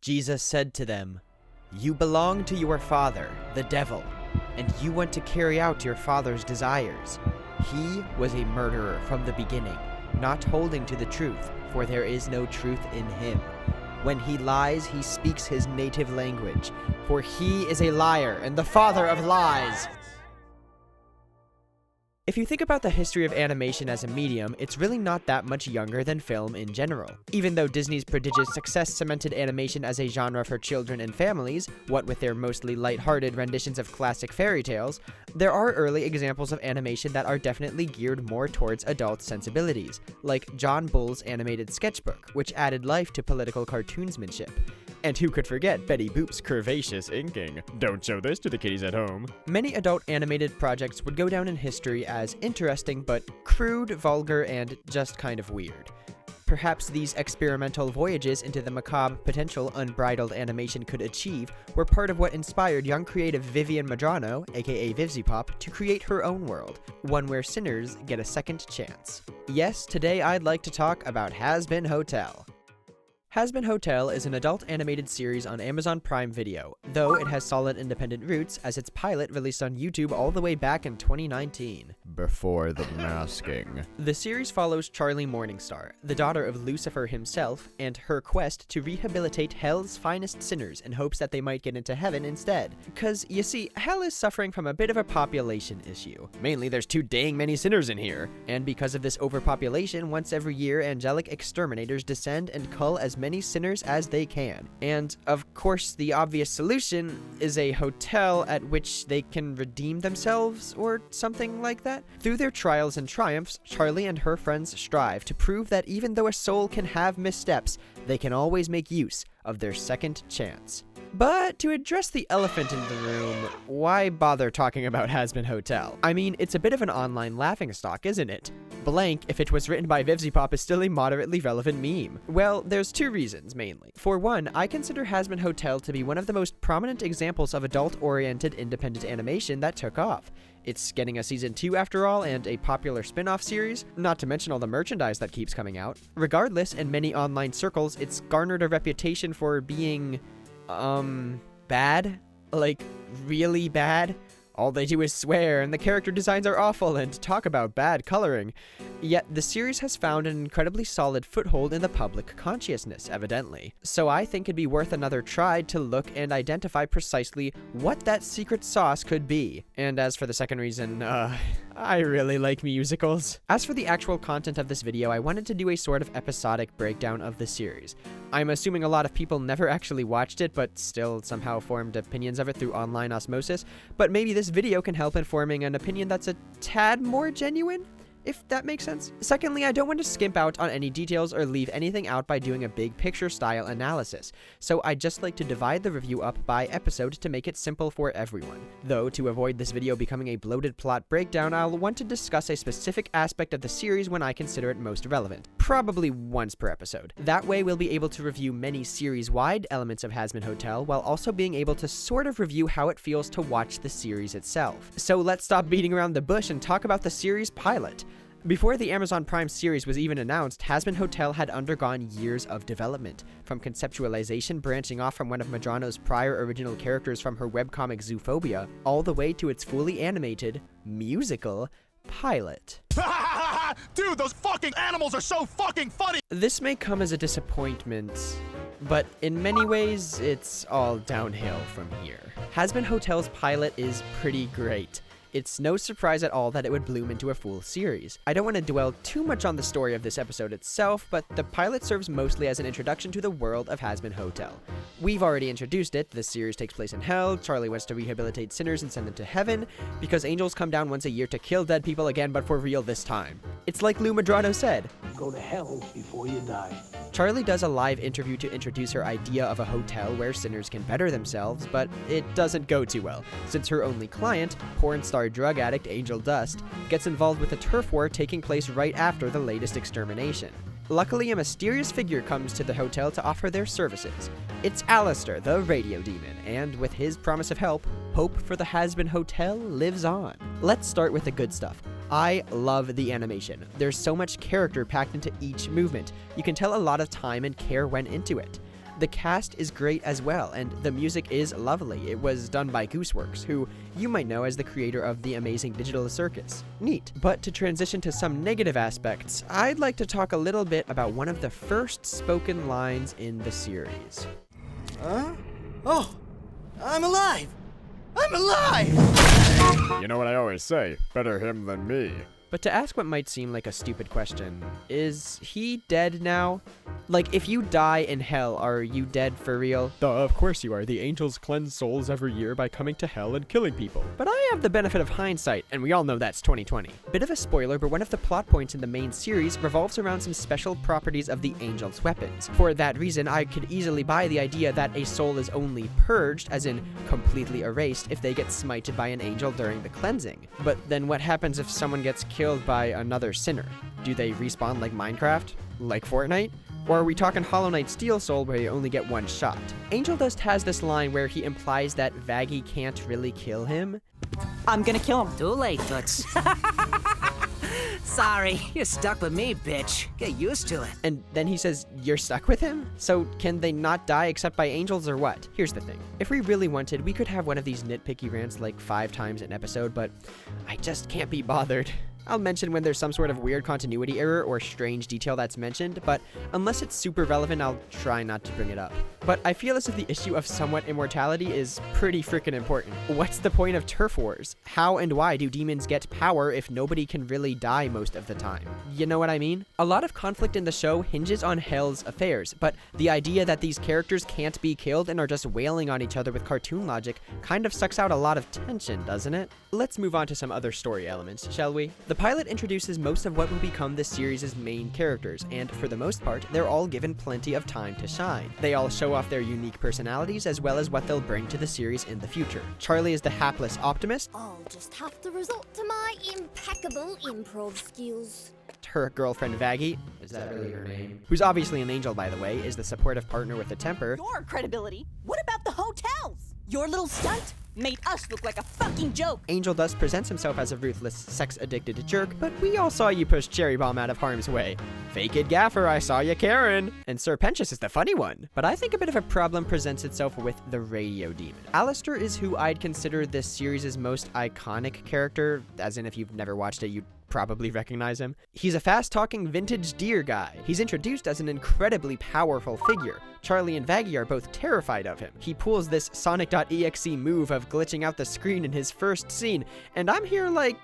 Jesus said to them, "You belong to your father, the devil, and you want to carry out your father's desires. He was a murderer from the beginning, not holding to the truth, for there is no truth in him. When he lies, he speaks his native language, for he is a liar and the father of lies." If you think about the history of animation as a medium, it's really not that much younger than film in general. Even though Disney's prodigious success cemented animation as a genre for children and families, what with their mostly lighthearted renditions of classic fairy tales, there are early examples of animation that are definitely geared more towards adult sensibilities, like John Bull's animated sketchbook, which added life to political cartoonsmanship. And who could forget Betty Boop's curvaceous inking? Don't show this to the kiddies at home. Many adult animated projects would go down in history as interesting but crude, vulgar, and just kind of weird. Perhaps these experimental voyages into the macabre potential unbridled animation could achieve were part of what inspired young creative Vivian Madrano, aka Vivzipop, to create her own world, one where sinners get a second chance. Yes, today I'd like to talk about Hazbin Hotel. Hazbin Hotel is an adult animated series on Amazon Prime Video, though it has solid independent roots as its pilot released on YouTube all the way back in 2019. Before the masking. The series follows Charlie Morningstar, the daughter of Lucifer himself, and her quest to rehabilitate hell's finest sinners in hopes that they might get into heaven instead. Cause, you see, hell is suffering from a bit of a population issue. Mainly, there's too dang many sinners in here. And because of this overpopulation, once every year, angelic exterminators descend and cull as many sinners as they can. And, of course, the obvious solution is a hotel at which they can redeem themselves, or something like that. Through their trials and triumphs, Charlie and her friends strive to prove that even though a soul can have missteps, they can always make use of their second chance. But to address the elephant in the room, why bother talking about Hazbin Hotel? I mean, it's a bit of an online laughingstock, isn't it? Blank, if it was written by Vivzipop, is still a moderately relevant meme. Well, there's two reasons, mainly. For one, I consider Hazbin Hotel to be one of the most prominent examples of adult-oriented independent animation that took off. It's getting a season 2 after all, and a popular spin-off series, not to mention all the merchandise that keeps coming out. Regardless, in many online circles, it's garnered a reputation for being, bad? Like, really bad? All they do is swear, and the character designs are awful, and talk about bad coloring. Yet, the series has found an incredibly solid foothold in the public consciousness, evidently. So I think it'd be worth another try to look and identify precisely what that secret sauce could be. And as for the second reason, I really like musicals. As for the actual content of this video, I wanted to do a sort of episodic breakdown of the series. I'm assuming a lot of people never actually watched it, but still somehow formed opinions of it through online osmosis, but maybe this video can help informing an opinion that's a tad more genuine, if that makes sense. Secondly, I don't want to skimp out on any details or leave anything out by doing a big picture style analysis, so I just like to divide the review up by episode to make it simple for everyone. Though, to avoid this video becoming a bloated plot breakdown, I'll want to discuss a specific aspect of the series when I consider it most relevant, probably once per episode. That way we'll be able to review many series-wide elements of Hazbin Hotel, while also being able to sort of review how it feels to watch the series itself. So let's stop beating around the bush and talk about the series pilot. Before the Amazon Prime series was even announced, Hazbin Hotel had undergone years of development, from conceptualization branching off from one of Madrano's prior original characters from her webcomic Zoophobia, all the way to its fully animated, musical pilot. Dude, those fucking animals are so fucking funny! This may come as a disappointment, but in many ways, it's all downhill from here. Hazbin Hotel's pilot is pretty great. It's no surprise at all that it would bloom into a full series. I don't want to dwell too much on the story of this episode itself, but the pilot serves mostly as an introduction to the world of Hazbin Hotel. We've already introduced it. This series takes place in hell. Charlie wants to rehabilitate sinners and send them to heaven, because angels come down once a year to kill dead people again, but for real this time. It's like Lou Madrano said, "Go to hell before you die." Charlie does a live interview to introduce her idea of a hotel where sinners can better themselves, but it doesn't go too well, since her only client, porn star drug addict Angel Dust, gets involved with a turf war taking place right after the latest extermination. Luckily, a mysterious figure comes to the hotel to offer their services. It's Alistair, the radio demon, and with his promise of help, hope for the Hazbin Hotel lives on. Let's start with the good stuff. I love the animation. There's so much character packed into each movement. You can tell a lot of time and care went into it. The cast is great as well, and the music is lovely. It was done by Gooseworks, who you might know as the creator of The Amazing Digital Circus. Neat. But to transition to some negative aspects, I'd like to talk a little bit about one of the first spoken lines in the series. Huh? Oh, I'm alive! I'm alive! You know what I always say, better him than me. But to ask what might seem like a stupid question, is he dead now? Like, if you die in hell, are you dead for real? Duh, of course you are. The angels cleanse souls every year by coming to hell and killing people. But I have the benefit of hindsight, and we all know that's 2020. Bit of a spoiler, but one of the plot points in the main series revolves around some special properties of the angels' weapons. For that reason, I could easily buy the idea that a soul is only purged, as in completely erased, if they get smited by an angel during the cleansing. But then what happens if someone gets killed by another sinner? Do they respawn like Minecraft? Like Fortnite? Or are we talking Hollow Knight Steel Soul where you only get one shot? Angel Dust has this line where he implies that Vaggie can't really kill him. I'm gonna kill him. Too late, Toots. Sorry, you're stuck with me, bitch. Get used to it. And then he says, you're stuck with him? So can they not die except by angels or what? Here's the thing. If we really wanted, we could have one of these nitpicky rants like 5 times an episode, but I just can't be bothered. I'll mention when there's some sort of weird continuity error or strange detail that's mentioned, but unless it's super relevant, I'll try not to bring it up. But I feel as if the issue of somewhat immortality is pretty freaking important. What's the point of turf wars? How and why do demons get power if nobody can really die most of the time? You know what I mean? A lot of conflict in the show hinges on Hell's affairs, but the idea that these characters can't be killed and are just wailing on each other with cartoon logic kind of sucks out a lot of tension, doesn't it? Let's move on to some other story elements, shall we? The pilot introduces most of what will become the series' main characters, and for the most part, they're all given plenty of time to shine. They all show off their unique personalities as well as what they'll bring to the series in the future. Charlie is the hapless optimist. I'll just have to resort to my impeccable improv skills. Her girlfriend Vaggie, is that really her name? Who's obviously an angel, by the way, is the supportive partner with a temper. Your credibility? What about the hotels? Your little stunt made us look like a fucking joke. Angel Dust presents himself as a ruthless, sex-addicted jerk, but we all saw you push Cherry Bomb out of harm's way. Fake it, Gaffer, I saw you, Karen. And Sir Pentious is the funny one. But I think a bit of a problem presents itself with the radio demon. Alistair is who I'd consider this series' most iconic character, as in if you've never watched it, you'd probably recognize him. He's a fast-talking vintage deer guy. He's introduced as an incredibly powerful figure. Charlie and Vaggie are both terrified of him. He pulls this Sonic.exe move of glitching out the screen in his first scene, and I'm here like,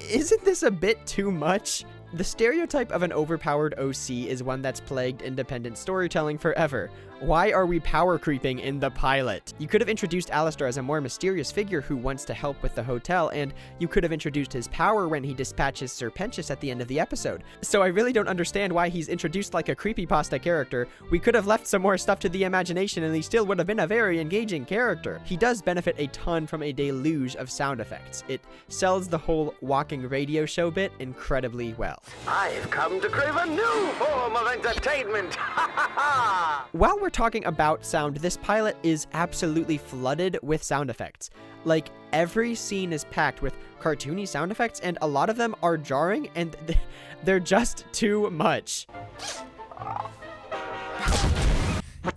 isn't this a bit too much? The stereotype of an overpowered OC is one that's plagued independent storytelling forever. Why are we power creeping in the pilot? You could have introduced Alistair as a more mysterious figure who wants to help with the hotel, and you could have introduced his power when he dispatches Sir Pentious at the end of the episode. So I really don't understand why he's introduced like a creepypasta character. We could have left some more stuff to the imagination and he still would have been a very engaging character. He does benefit a ton from a deluge of sound effects. It sells the whole walking radio show bit incredibly well. I've come to crave a new form of entertainment. While we're talking about sound, this pilot is absolutely flooded with sound effects. Like, every scene is packed with cartoony sound effects, and a lot of them are jarring, and they're just too much.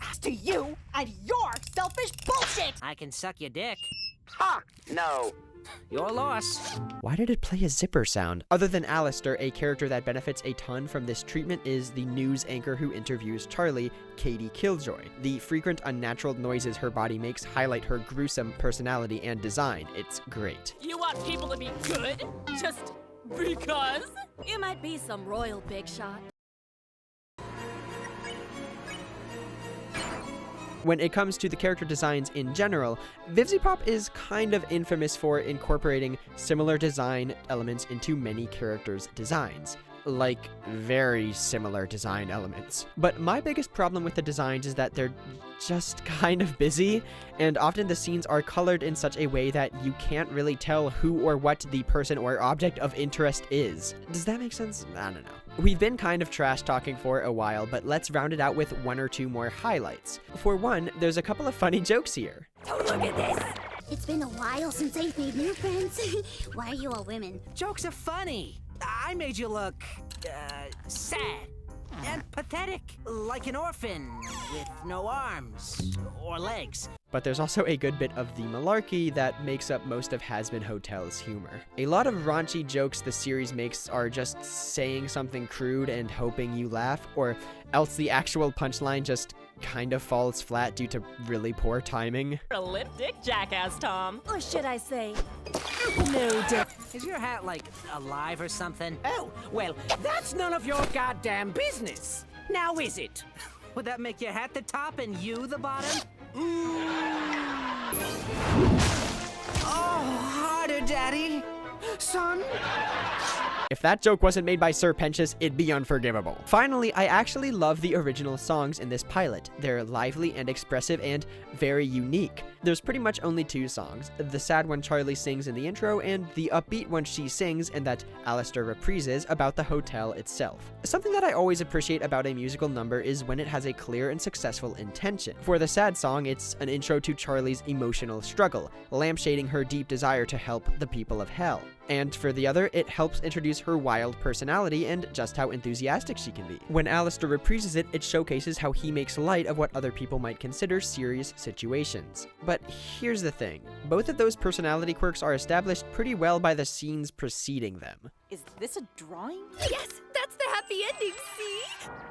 As to you and your selfish bullshit! I can suck your dick. Ha! No. Your loss. Why did it play a zipper sound? Other than Alistair, a character that benefits a ton from this treatment is the news anchor who interviews Charlie, Katie Killjoy. The frequent unnatural noises her body makes highlight her gruesome personality and design. It's great. You want people to be good? Just because? You might be some royal big shot. When it comes to the character designs in general, VivziePop is kind of infamous for incorporating similar design elements into many characters' designs. Like, very similar design elements. But my biggest problem with the designs is that they're just kind of busy, and often the scenes are colored in such a way that you can't really tell who or what the person or object of interest is. Does that make sense? I don't know. We've been kind of trash talking for a while, but let's round it out with 1 or 2 more highlights. For one, there's a couple of funny jokes here. Oh, look at this. It's been a while since I've made new friends. Why are you all women? Jokes are funny. I made you look, sad. And pathetic, like an orphan with no arms or legs. But there's also a good bit of the malarkey that makes up most of Hazbin Hotel's humor. A lot of raunchy jokes the series makes are just saying something crude and hoping you laugh, or else the actual punchline just kind of falls flat due to really poor timing. A lip dick jackass, Tom. Or should I say, no dick. Is your hat, like, alive or something? Oh, well, that's none of your goddamn business. Now is it? Would that make your hat the top and you the bottom? Oh, harder, Daddy. Son? If that joke wasn't made by Sir Pentious, it'd be unforgivable. Finally, I actually love the original songs in this pilot. They're lively and expressive and very unique. There's pretty much only two songs, the sad one Charlie sings in the intro and the upbeat one she sings and that Alistair reprises about the hotel itself. Something that I always appreciate about a musical number is when it has a clear and successful intention. For the sad song, it's an intro to Charlie's emotional struggle, lampshading her deep desire to help the people of hell. And for the other, it helps introduce her wild personality and just how enthusiastic she can be. When Alistair reprises it, it showcases how he makes light of what other people might consider serious situations. But here's the thing, both of those personality quirks are established pretty well by the scenes preceding them. Is this a drawing? Yes, that's the happy ending, see?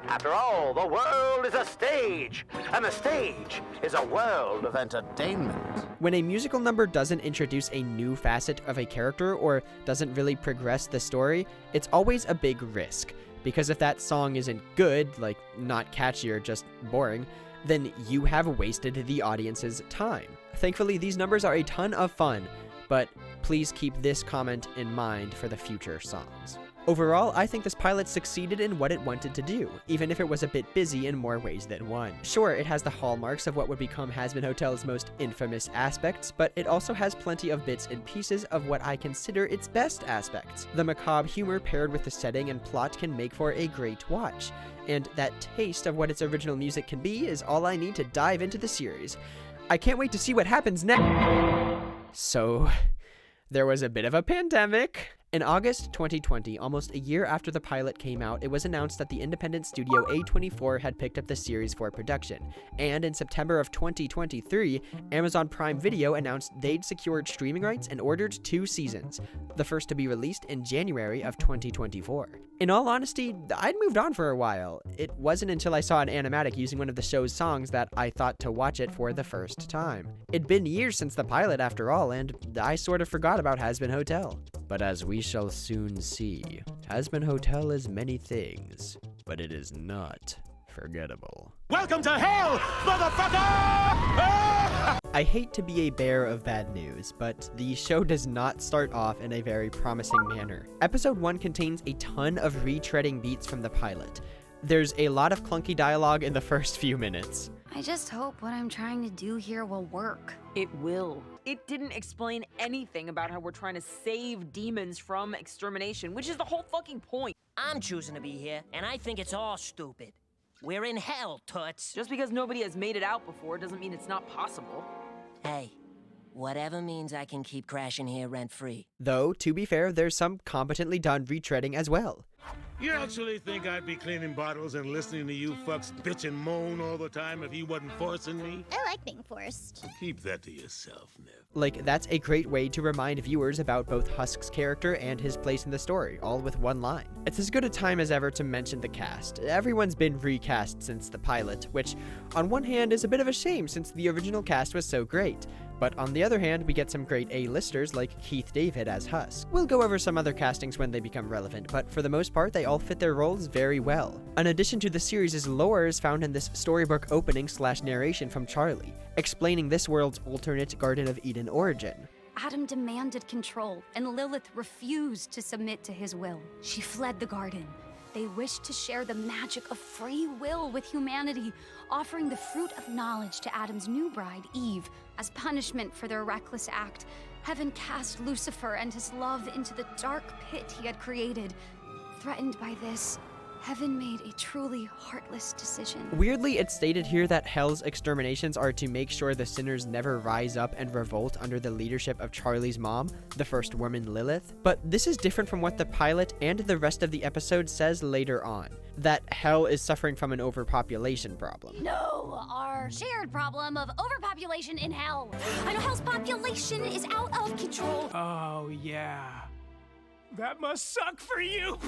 After all, the world is a stage, and the stage is a world of entertainment. When a musical number doesn't introduce a new facet of a character or doesn't really progress the story, it's always a big risk. Because if that song isn't good, like not catchy or just boring, then you have wasted the audience's time. Thankfully, these numbers are a ton of fun, but please keep this comment in mind for the future songs. Overall, I think this pilot succeeded in what it wanted to do, even if it was a bit busy in more ways than one. Sure, it has the hallmarks of what would become Hazbin Hotel's most infamous aspects, but it also has plenty of bits and pieces of what I consider its best aspects. The macabre humor paired with the setting and plot can make for a great watch, and that taste of what its original music can be is all I need to dive into the series. I can't wait to see what happens next. So, there was a bit of a pandemic. In August 2020, almost a year after the pilot came out, it was announced that the independent studio A24 had picked up the series for production. And in September of 2023, Amazon Prime Video announced they'd secured streaming rights and ordered 2 seasons, the first to be released in January of 2024. In all honesty, I'd moved on for a while. It wasn't until I saw an animatic using one of the show's songs that I thought to watch it for the first time. It'd been years since the pilot after all, and I sort of forgot about Hazbin Hotel. But as we shall soon see, Hazbin Hotel is many things, but it is not forgettable. Welcome to hell, motherfucker! I hate to be a bearer of bad news, but the show does not start off in a very promising manner. Episode 1 contains a ton of retreading beats from the pilot. There's a lot of clunky dialogue in the first few minutes. I just hope what I'm trying to do here will work. It will. It didn't explain anything about how we're trying to save demons from extermination, which is the whole fucking point. I'm choosing to be here, and I think it's all stupid. We're in hell, Toots. Just because nobody has made it out before doesn't mean it's not possible. Hey, whatever means I can keep crashing here rent-free. Though, to be fair, there's some competently done retreading as well. You actually think I'd be cleaning bottles and listening to you fucks bitch and moan all the time if you wasn't forcing me? I like being forced. Keep that to yourself, Nev. Like, that's a great way to remind viewers about both Husk's character and his place in the story, all with one line. It's as good a time as ever to mention the cast. Everyone's been recast since the pilot, which, on one hand, is a bit of a shame since the original cast was so great. But on the other hand, we get some great A-listers like Keith David as Husk. We'll go over some other castings when they become relevant, but for the most part, they all fit their roles very well. An addition to the series' lore is found in this storybook opening/narration from Charlie, explaining this world's alternate Garden of Eden origin. Adam demanded control, and Lilith refused to submit to his will. She fled the garden. They wished to share the magic of free will with humanity, offering the fruit of knowledge to Adam's new bride, Eve. As punishment for their reckless act, heaven cast Lucifer and his love into the dark pit he had created. Threatened by this, Heaven made a truly heartless decision. Weirdly, it's stated here that Hell's exterminations are to make sure the sinners never rise up and revolt under the leadership of Charlie's mom, the first woman Lilith. But this is different from what the pilot and the rest of the episode says later on, that Hell is suffering from an overpopulation problem. No, our shared problem of overpopulation in Hell. I know Hell's population is out of control. Oh, yeah. That must suck for you.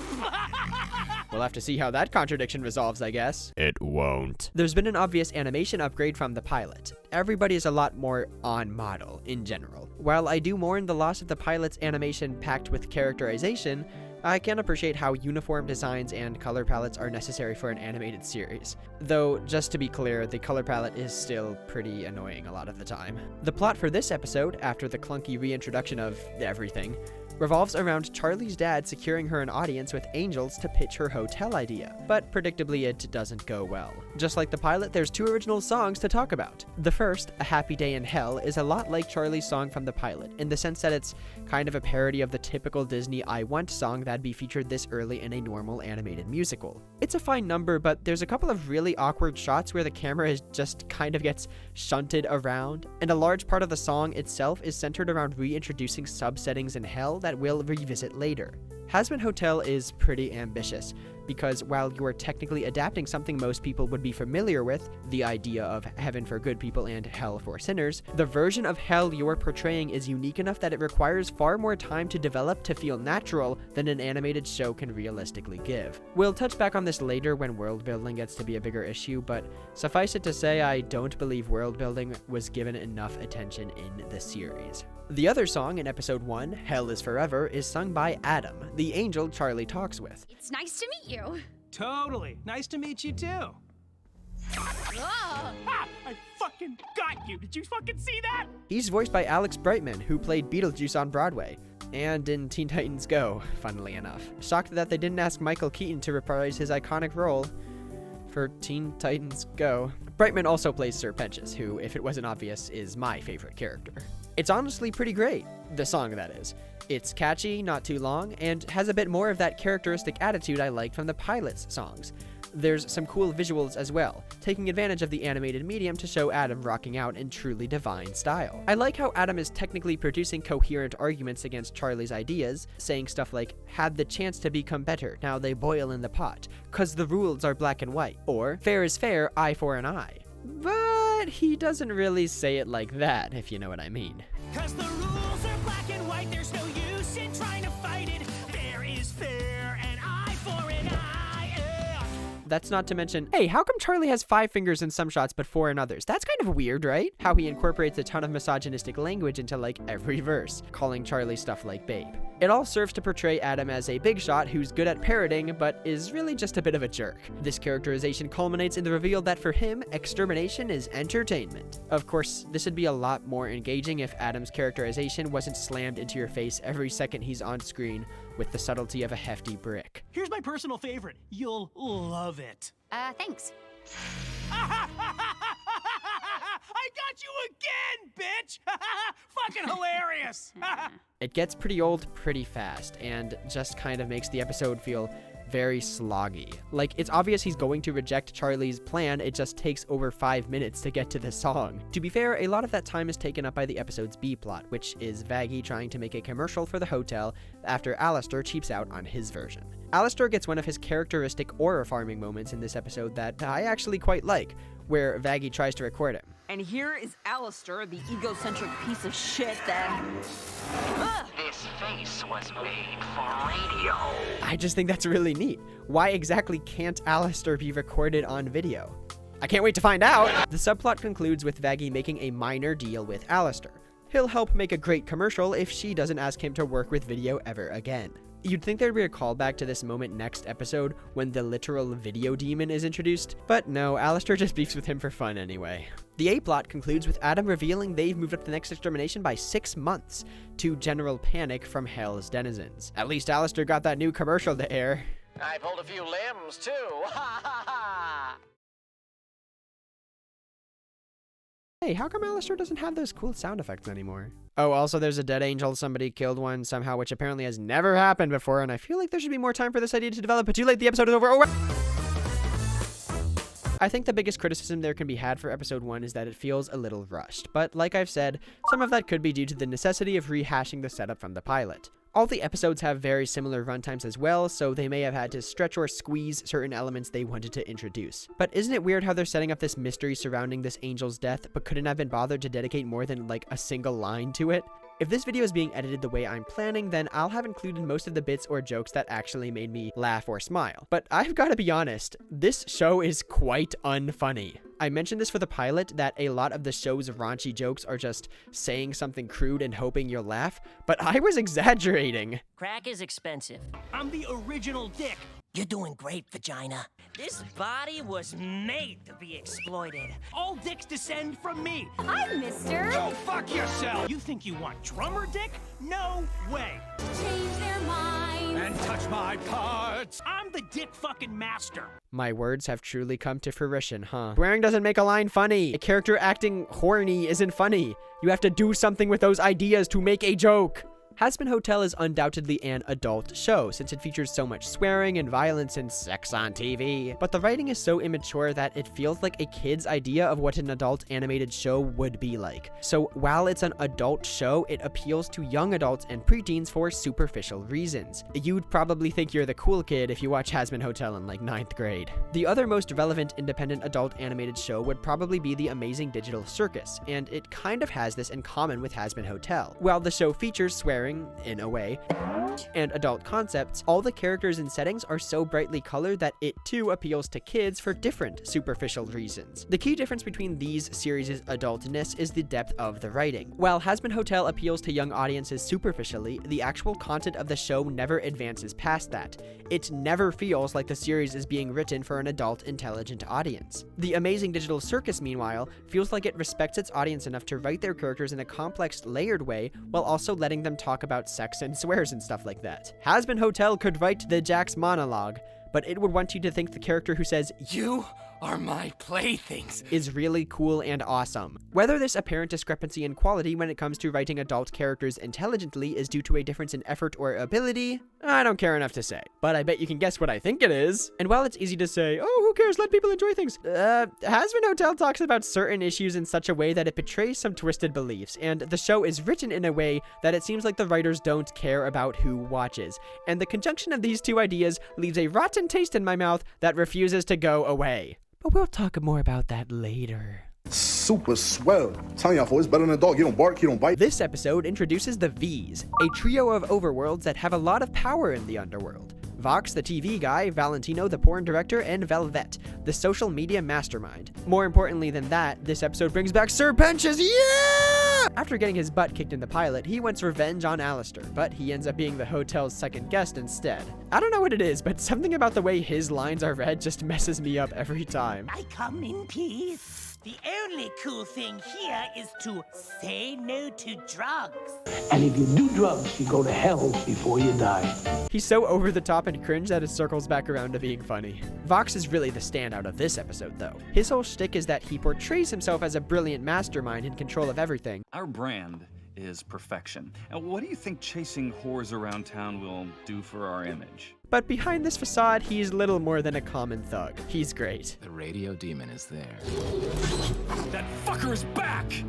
We'll have to see how that contradiction resolves, I guess. It won't. There's been an obvious animation upgrade from the pilot. Everybody is a lot more on model in general. While I do mourn the loss of the pilot's animation packed with characterization, I can appreciate how uniform designs and color palettes are necessary for an animated series. Though, just to be clear, the color palette is still pretty annoying a lot of the time. The plot for this episode, after the clunky reintroduction of everything, revolves around Charlie's dad securing her an audience with angels to pitch her hotel idea, but predictably it doesn't go well. Just like the pilot, there's 2 original songs to talk about. The first, A Happy Day in Hell, is a lot like Charlie's song from the pilot, in the sense that it's kind of a parody of the typical Disney I Want song that'd be featured this early in a normal animated musical. It's a fine number, but there's a couple of really awkward shots where the camera just kind of gets shunted around, and a large part of the song itself is centered around reintroducing subsettings in Hell that we'll revisit later. Hazbin Hotel is pretty ambitious, because while you are technically adapting something most people would be familiar with, the idea of heaven for good people and hell for sinners, the version of hell you're portraying is unique enough that it requires far more time to develop to feel natural than an animated show can realistically give. We'll touch back on this later when world building gets to be a bigger issue, but suffice it to say I don't believe world building was given enough attention in the series. The other song in episode 1, Hell is Forever, is sung by Adam, the angel Charlie talks with. It's nice to meet you. Totally. Nice to meet you, too. Oh. Ha! I fucking got you. Did you fucking see that? He's voiced by Alex Brightman, who played Beetlejuice on Broadway, and in Teen Titans Go, funnily enough. Shocked that they didn't ask Michael Keaton to reprise his iconic role for Teen Titans Go. Brightman also plays Sir Pentious, who, if it wasn't obvious, is my favorite character. It's honestly pretty great, the song that is. It's catchy, not too long, and has a bit more of that characteristic attitude I like from the pilot's songs. There's some cool visuals as well, taking advantage of the animated medium to show Adam rocking out in truly divine style. I like how Adam is technically producing coherent arguments against Charlie's ideas, saying stuff like, had the chance to become better, now they boil in the pot, 'cause the rules are black and white, or fair is fair, eye for an eye. But he doesn't really say it like that, if you know what I mean. 'Cause the rules are black and white, there's no use in trying to fight it. Fair is fair, an eye for an eye. Yeah. That's not to mention, hey, how come Charlie has 5 fingers in some shots but 4 in others? That's kind of weird, right? How he incorporates a ton of misogynistic language into like every verse, calling Charlie stuff like babe. It all serves to portray Adam as a big shot who's good at parroting, but is really just a bit of a jerk. This characterization culminates in the reveal that for him, extermination is entertainment. Of course, this would be a lot more engaging if Adam's characterization wasn't slammed into your face every second he's on screen with the subtlety of a hefty brick. Here's my personal favorite. You'll love it. Thanks. I got you again, bitch! Fucking hilarious! It gets pretty old pretty fast, and just kind of makes the episode feel very sloggy. Like, it's obvious he's going to reject Charlie's plan, it just takes over 5 minutes to get to the song. To be fair, a lot of that time is taken up by the episode's B-plot, which is Vaggie trying to make a commercial for the hotel after Alistair cheaps out on his version. Alistair gets one of his characteristic aura farming moments in this episode that I actually quite like, where Vaggie tries to record him. And here is Alistair, the egocentric piece of shit that... This face was made for radio. I just think that's really neat. Why exactly can't Alistair be recorded on video? I can't wait to find out! The subplot concludes with Vaggie making a minor deal with Alistair. He'll help make a great commercial if she doesn't ask him to work with video ever again. You'd think there'd be a callback to this moment next episode when the literal video demon is introduced, but no, Alistair just beefs with him for fun anyway. The A-plot concludes with Adam revealing they've moved up the next extermination by 6 months, to general panic from Hell's denizens. At least Alistair got that new commercial to air. I pulled a few limbs, too. Ha ha ha! Hey, how come Alistair doesn't have those cool sound effects anymore? Oh, also there's a dead angel. Somebody killed one somehow, which apparently has never happened before, and I feel like there should be more time for this idea to develop, but too late, the episode is over. I think the biggest criticism there can be had for episode 1 is that it feels a little rushed, but like I've said, some of that could be due to the necessity of rehashing the setup from the pilot. All the episodes have very similar runtimes as well, so they may have had to stretch or squeeze certain elements they wanted to introduce. But isn't it weird how they're setting up this mystery surrounding this angel's death, but couldn't have been bothered to dedicate more than like a single line to it? If this video is being edited the way I'm planning, then I'll have included most of the bits or jokes that actually made me laugh or smile. But I've got to be honest, this show is quite unfunny. I mentioned this for the pilot, that a lot of the show's raunchy jokes are just saying something crude and hoping you'll laugh, but I was exaggerating. Crack is expensive. I'm the original Dick. You're doing great, vagina. This body was made to be exploited. All dicks descend from me. Hi, mister. Go fuck yourself. You think you want drummer dick? No way. Change their minds. And touch my parts. I'm the dick fucking master. My words have truly come to fruition, huh? Swearing doesn't make a line funny. A character acting horny isn't funny. You have to do something with those ideas to make a joke. Hazbin Hotel is undoubtedly an adult show, since it features so much swearing and violence and sex on TV. But the writing is so immature that it feels like a kid's idea of what an adult animated show would be like. So while it's an adult show, it appeals to young adults and preteens for superficial reasons. You'd probably think you're the cool kid if you watch Hazbin Hotel in like 9th grade. The other most relevant independent adult animated show would probably be The Amazing Digital Circus, and it kind of has this in common with Hazbin Hotel. While the show features swearing, in a way, and adult concepts, all the characters and settings are so brightly colored that it too appeals to kids for different superficial reasons. The key difference between these series' adultness is the depth of the writing. While Hazbin Hotel appeals to young audiences superficially, the actual content of the show never advances past that. It never feels like the series is being written for an adult, intelligent audience. The Amazing Digital Circus, meanwhile, feels like it respects its audience enough to write their characters in a complex, layered way, while also letting them talk about sex and swears and stuff like that. Hazbin Hotel could write the Jax monologue, but it would want you to think the character who says, "You are my playthings," is really cool and awesome. Whether this apparent discrepancy in quality when it comes to writing adult characters intelligently is due to a difference in effort or ability, I don't care enough to say. But I bet you can guess what I think it is. And while it's easy to say, oh, who cares, let people enjoy things, Hazbin Hotel talks about certain issues in such a way that it betrays some twisted beliefs, and the show is written in a way that it seems like the writers don't care about who watches. And the conjunction of these two ideas leaves a rotten taste in my mouth that refuses to go away. But we'll talk more about that later. Super swell. Telling y'all, it's better than a dog. You don't bark, you don't bite. This episode introduces the V's, a trio of overworlds that have a lot of power in the underworld. Vox, the TV guy, Valentino, the porn director, and Velvet, the social media mastermind. More importantly than that, this episode brings back Sir Benches, yeah! After getting his butt kicked in the pilot, he wants revenge on Alistair, but he ends up being the hotel's second guest instead. I don't know what it is, but something about the way his lines are read just messes me up every time. I come in peace. The only cool thing here is to say no to drugs. And if you do drugs, you go to hell before you die. He's so over the top and cringe that it circles back around to being funny. Vox is really the standout of this episode, though. His whole shtick is that he portrays himself as a brilliant mastermind in control of everything. Our brand is perfection. And what do you think chasing whores around town will do for our image? But behind this facade, he's little more than a common thug. He's great. The radio demon is there. That fucker is back!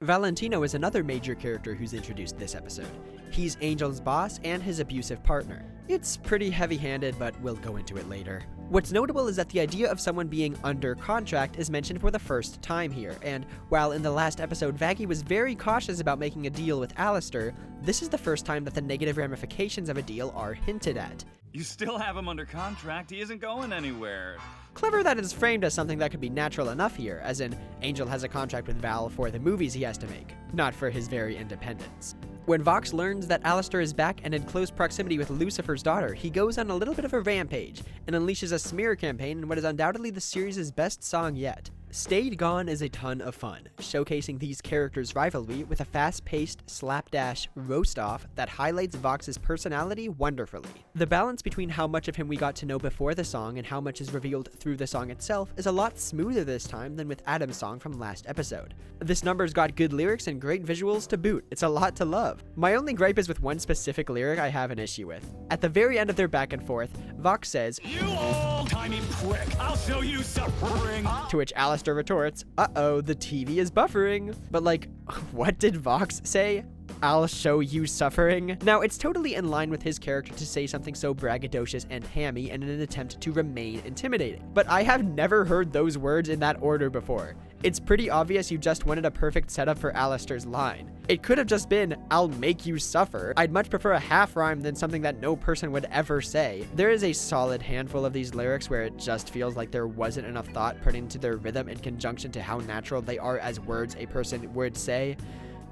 Valentino is another major character who's introduced this episode. He's Angel's boss and his abusive partner. It's pretty heavy-handed, but we'll go into it later. What's notable is that the idea of someone being under contract is mentioned for the first time here, and while in the last episode Vaggie was very cautious about making a deal with Alistair, this is the first time that the negative ramifications of a deal are hinted at. You still have him under contract. He isn't going anywhere. Clever that it's framed as something that could be natural enough here, as in, Angel has a contract with Val for the movies he has to make, not for his very independence. When Vox learns that Alistair is back and in close proximity with Lucifer's daughter, he goes on a little bit of a rampage and unleashes a smear campaign in what is undoubtedly the series' best song yet. Stayed Gone is a ton of fun, showcasing these characters' rivalry with a fast-paced, slapdash roast-off that highlights Vox's personality wonderfully. The balance between how much of him we got to know before the song and how much is revealed through the song itself is a lot smoother this time than with Adam's song from last episode. This number's got good lyrics and great visuals to boot. It's a lot to love. My only gripe is with one specific lyric I have an issue with. At the very end of their back and forth, Vox says, "You old-timey prick, I'll show you suffering." To which Alistair retorts, "Uh-oh, the TV is buffering." But like, what did Vox say? "I'll show you suffering." Now, it's totally in line with his character to say something so braggadocious and hammy in an attempt to remain intimidating. But I have never heard those words in that order before. It's pretty obvious you just wanted a perfect setup for Alistair's line. It could have just been, "I'll make you suffer." I'd much prefer a half rhyme than something that no person would ever say. There is a solid handful of these lyrics where it just feels like there wasn't enough thought put into their rhythm in conjunction to how natural they are as words a person would say.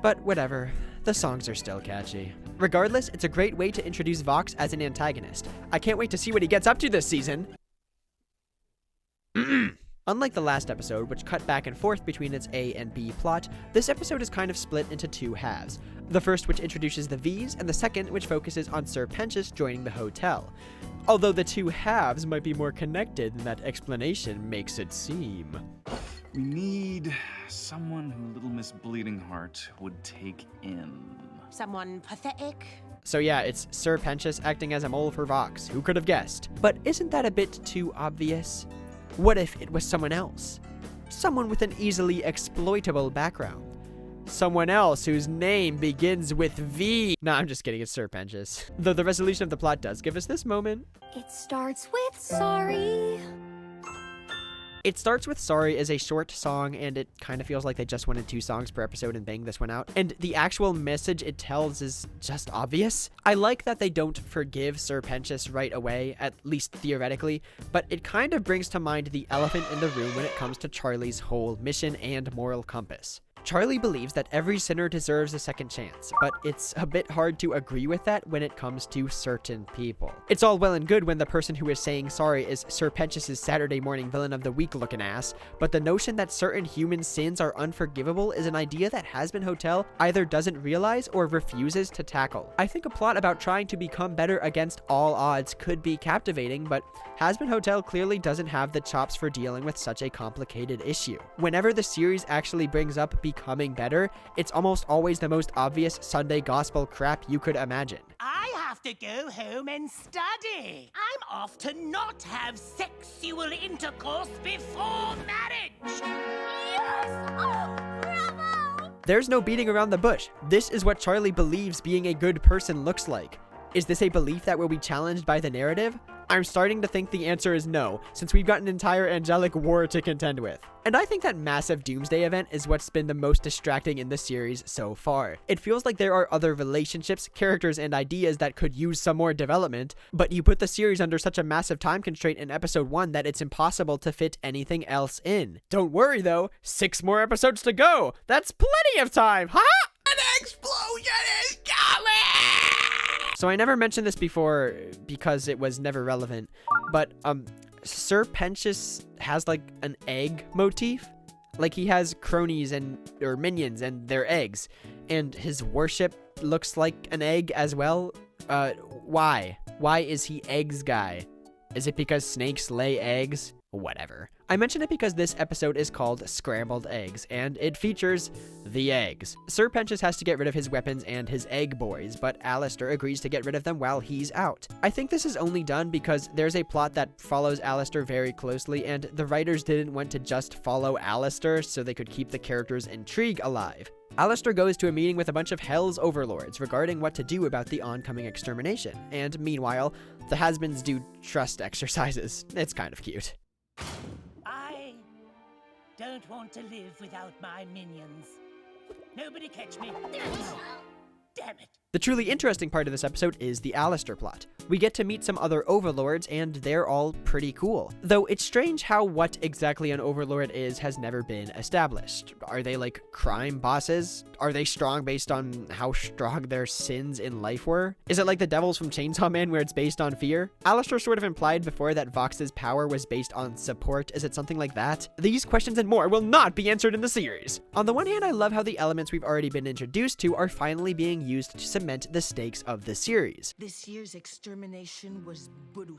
But whatever, the songs are still catchy. Regardless, it's a great way to introduce Vox as an antagonist. I can't wait to see what he gets up to this season. Unlike the last episode, which cut back and forth between its A and B plot, this episode is kind of split into two halves. The first which introduces the V's, and the second which focuses on Sir Pentious joining the hotel. Although the two halves might be more connected than that explanation makes it seem. We need someone who Little Miss Bleeding Heart would take in. Someone pathetic? So yeah, it's Sir Pentious acting as a mole for Vox. Who could have guessed? But isn't that a bit too obvious? What if it was someone else? Someone with an easily exploitable background. Someone else whose name begins with V. Nah, I'm just kidding, it's Sir Pentious. Though the resolution of the plot does give us this moment. It starts with sorry. It Starts With Sorry is a short song, and it kind of feels like they just wanted 2 songs per episode and banged this one out. And the actual message it tells is just obvious. I like that they don't forgive Sir Pentious right away, at least theoretically, but it kind of brings to mind the elephant in the room when it comes to Charlie's whole mission and moral compass. Charlie believes that every sinner deserves a second chance, but it's a bit hard to agree with that when it comes to certain people. It's all well and good when the person who is saying sorry is Sir Pentious' Saturday morning villain of the week looking ass, but the notion that certain human sins are unforgivable is an idea that Hazbin Hotel either doesn't realize or refuses to tackle. I think a plot about trying to become better against all odds could be captivating, but Hazbin Hotel clearly doesn't have the chops for dealing with such a complicated issue. Whenever the series actually brings up becoming better, it's almost always the most obvious Sunday gospel crap you could imagine. I have to go home and study. I'm off to not have sexual intercourse before marriage. Yes! Oh, bravo! There's no beating around the bush. This is what Charlie believes being a good person looks like. Is this a belief that will be challenged by the narrative? I'm starting to think the answer is no, since we've got an entire angelic war to contend with. And I think that massive doomsday event is what's been the most distracting in the series so far. It feels like there are other relationships, characters, and ideas that could use some more development, but you put the series under such a massive time constraint in episode 1 that it's impossible to fit anything else in. Don't worry though, 6 more episodes to go! That's plenty of time, huh? An explosion is coming! So I never mentioned this before because it was never relevant, but Sir Pentious has like an egg motif. Like he has cronies or minions and their eggs, and his worship looks like an egg as well. Why? Why is he eggs guy? Is it because snakes lay eggs? Whatever. I mention it because this episode is called Scrambled Eggs, and it features the eggs. Sir Pentious has to get rid of his weapons and his egg boys, but Alistair agrees to get rid of them while he's out. I think this is only done because there's a plot that follows Alistair very closely, and the writers didn't want to just follow Alistair so they could keep the character's intrigue alive. Alistair goes to a meeting with a bunch of Hell's overlords regarding what to do about the oncoming extermination, and meanwhile, the Hazbins do trust exercises. It's kind of cute. I don't want to live without my minions. Nobody catch me. Damn it. The truly interesting part of this episode is the Alistair plot. We get to meet some other overlords, and they're all pretty cool. Though it's strange how what exactly an overlord is has never been established. Are they like crime bosses? Are they strong based on how strong their sins in life were? Is it like the devils from Chainsaw Man where it's based on fear? Alistair sort of implied before that Vox's power was based on support. Is it something like that? These questions and more will not be answered in the series. On the one hand, I love how the elements we've already been introduced to are finally being used to cement the stakes of the series. This year's extermination was brutal.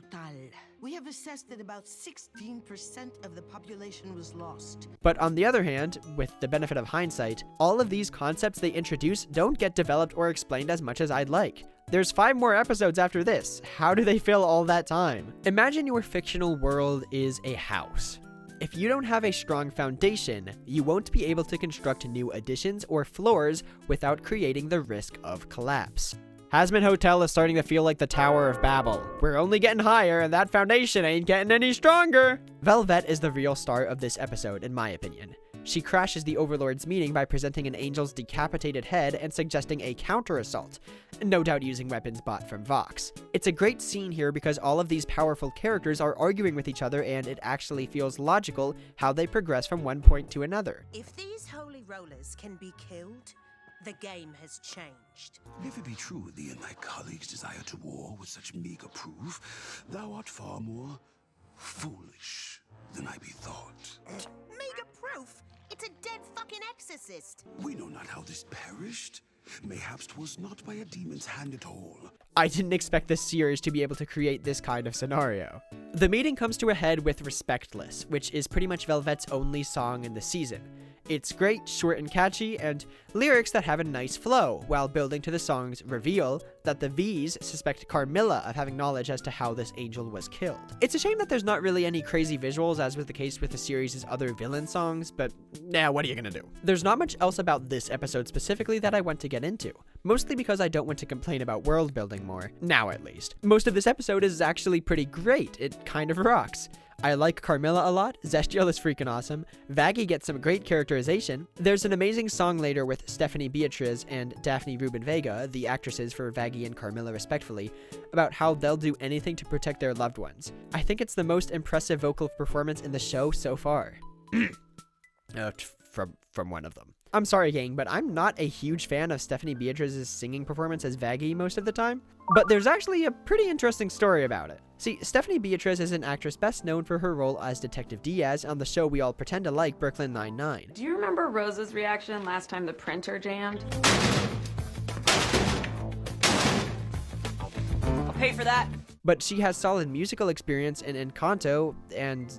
We have assessed that about 16% of the population was lost. But on the other hand, with the benefit of hindsight, all of these concepts they introduce don't get developed or explained as much as I'd like. There's 5 more episodes after this. How do they fill all that time? Imagine your fictional world is a house. If you don't have a strong foundation, you won't be able to construct new additions or floors without creating the risk of collapse. Hazbin Hotel is starting to feel like the Tower of Babel. We're only getting higher and that foundation ain't getting any stronger. Velvet is the real star of this episode, in my opinion. She crashes the Overlord's meeting by presenting an angel's decapitated head and suggesting a counter-assault, no doubt using weapons bought from Vox. It's a great scene here because all of these powerful characters are arguing with each other, and it actually feels logical how they progress from one point to another. If these holy rollers can be killed, the game has changed. If it be true thee and thy colleagues desire to war with such meager proof, thou art far more foolish than I bethought. Meager proof? It's a dead fucking exorcist. We know not how this perished. Mayhaps 'twas not by a demon's hand at all. I didn't expect this series to be able to create this kind of scenario. The meeting comes to a head with Respectless, which is pretty much Velvet's only song in the season. It's great, short and catchy, and lyrics that have a nice flow, while building to the song's reveal that the V's suspect Carmilla of having knowledge as to how this angel was killed. It's a shame that there's not really any crazy visuals, as was the case with the series' other villain songs, but what are you gonna do? There's not much else about this episode specifically that I want to get into, mostly because I don't want to complain about world building more, now at least. Most of this episode is actually pretty great, it kind of rocks. I like Carmilla a lot, Zestiel is freaking awesome, Vaggie gets some great characterization, there's an amazing song later with Stephanie Beatriz and Daphne Rubin Vega, the actresses for Vaggie and Carmilla respectively, about how they'll do anything to protect their loved ones. I think it's the most impressive vocal performance in the show so far. From one of them. I'm sorry, gang, but I'm not a huge fan of Stephanie Beatriz's singing performance as Vaggie most of the time, but there's actually a pretty interesting story about it. See, Stephanie Beatriz is an actress best known for her role as Detective Diaz on the show we all pretend to like, Brooklyn Nine-Nine. Do you remember Rose's reaction last time the printer jammed? I'll pay for that. But she has solid musical experience in Encanto and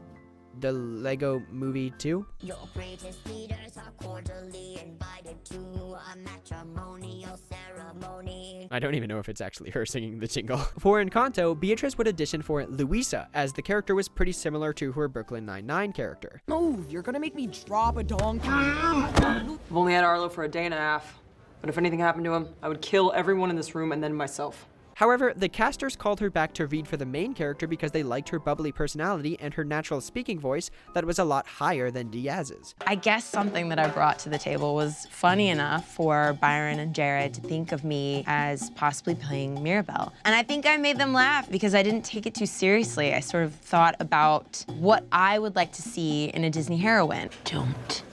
the Lego Movie 2. Your greatest leaders are cordially invited to a matrimonial ceremony. I don't even know if it's actually her singing the jingle. For Encanto, Beatriz would audition for Luisa, as the character was pretty similar to her Brooklyn Nine-Nine character. Move, you're gonna make me drop a donkey. I've only had Arlo for a day and a half, but if anything happened to him, I would kill everyone in this room and then myself. However, the casters called her back to read for the main character because they liked her bubbly personality and her natural speaking voice that was a lot higher than Diaz's. I guess something that I brought to the table was funny enough for Byron and Jared to think of me as possibly playing Mirabelle. And I think I made them laugh because I didn't take it too seriously. I sort of thought about what I would like to see in a Disney heroine. Don't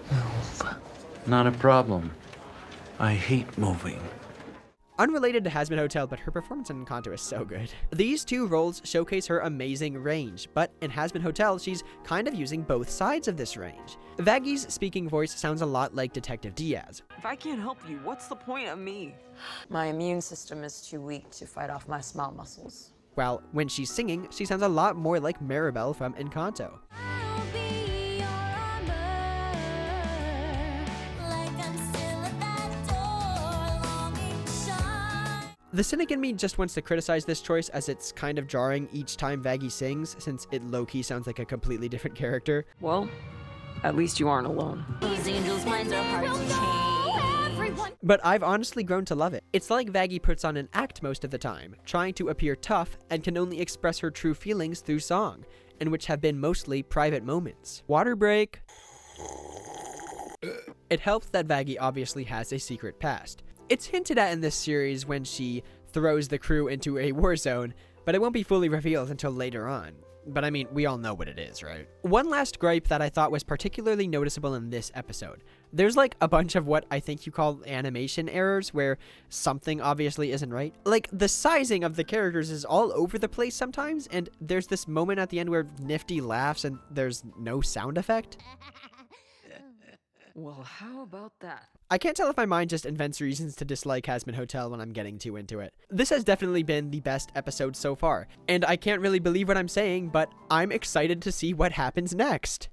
move. Not a problem. I hate moving. Unrelated to Hazbin Hotel, but her performance in Encanto is so good. These two roles showcase her amazing range, but in Hazbin Hotel, she's kind of using both sides of this range. Vaggie's speaking voice sounds a lot like Detective Diaz. If I can't help you, what's the point of me? My immune system is too weak to fight off my smile muscles. While when she's singing, she sounds a lot more like Mirabelle from Encanto. The cynic in me just wants to criticize this choice as it's kind of jarring each time Vaggie sings, since it low-key sounds like a completely different character. Well, at least you aren't alone. These angels' minds are hard to change. But I've honestly grown to love it. It's like Vaggie puts on an act most of the time, trying to appear tough and can only express her true feelings through song, and which have been mostly private moments. Water break. It helps that Vaggie obviously has a secret past. It's hinted at in this series when she throws the crew into a war zone, but it won't be fully revealed until later on. But I mean, we all know what it is, right? One last gripe that I thought was particularly noticeable in this episode. There's like a bunch of what I think you call animation errors where something obviously isn't right. Like the sizing of the characters is all over the place sometimes, and there's this moment at the end where Nifty laughs and there's no sound effect. Well, how about that? I can't tell if my mind just invents reasons to dislike Hazbin Hotel when I'm getting too into it. This has definitely been the best episode so far, and I can't really believe what I'm saying, but I'm excited to see what happens next.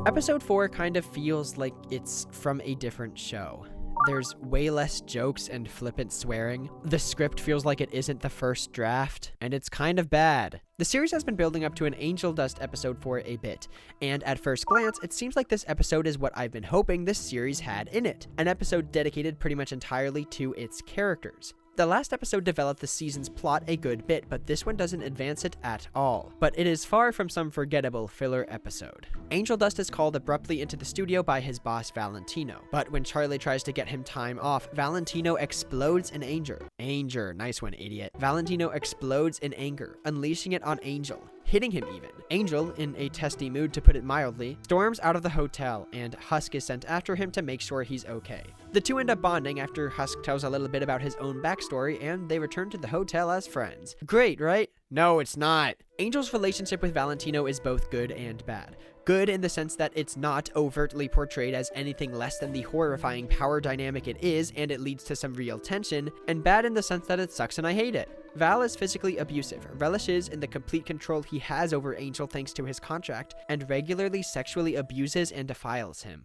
Episode 4 kind of feels like it's from a different show. There's way less jokes and flippant swearing. The script feels like it isn't the first draft, and it's kind of bad. The series has been building up to an Angel Dust episode for a bit, and at first glance, it seems like this episode is what I've been hoping this series had in it. An episode dedicated pretty much entirely to its characters. The last episode developed the season's plot a good bit, but this one doesn't advance it at all. But it is far from some forgettable filler episode. Angel Dust is called abruptly into the studio by his boss Valentino, but when Charlie tries to get him time off, Valentino explodes in anger. Nice one, idiot. Valentino explodes in anger, unleashing it on Angel, hitting him even. Angel, in a testy mood to put it mildly, storms out of the hotel, and Husk is sent after him to make sure he's okay. The two end up bonding after Husk tells a little bit about his own backstory, and they return to the hotel as friends. Great, right? No, it's not. Angel's relationship with Valentino is both good and bad. Good in the sense that it's not overtly portrayed as anything less than the horrifying power dynamic it is, and it leads to some real tension, and bad in the sense that it sucks and I hate it. Val is physically abusive, relishes in the complete control he has over Angel thanks to his contract, and regularly sexually abuses and defiles him.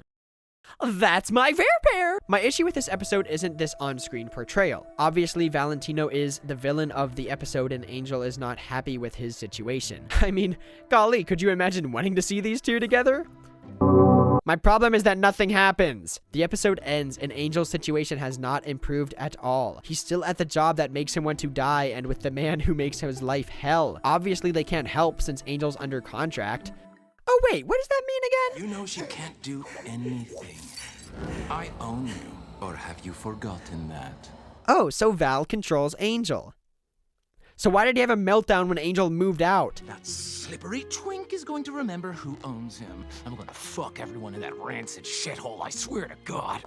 That's my pair! My issue with this episode isn't this on-screen portrayal. Obviously, Valentino is the villain of the episode and Angel is not happy with his situation. I mean, golly, could you imagine wanting to see these two together? My problem is that nothing happens. The episode ends and Angel's situation has not improved at all. He's still at the job that makes him want to die and with the man who makes his life hell. Obviously, they can't help since Angel's under contract. Oh wait, what does that mean again? You know she can't do anything. I own you. Or have you forgotten that? Oh, so Val controls Angel. So why did he have a meltdown when Angel moved out? That slippery twink is going to remember who owns him. I'm gonna fuck everyone in that rancid shithole, I swear to God.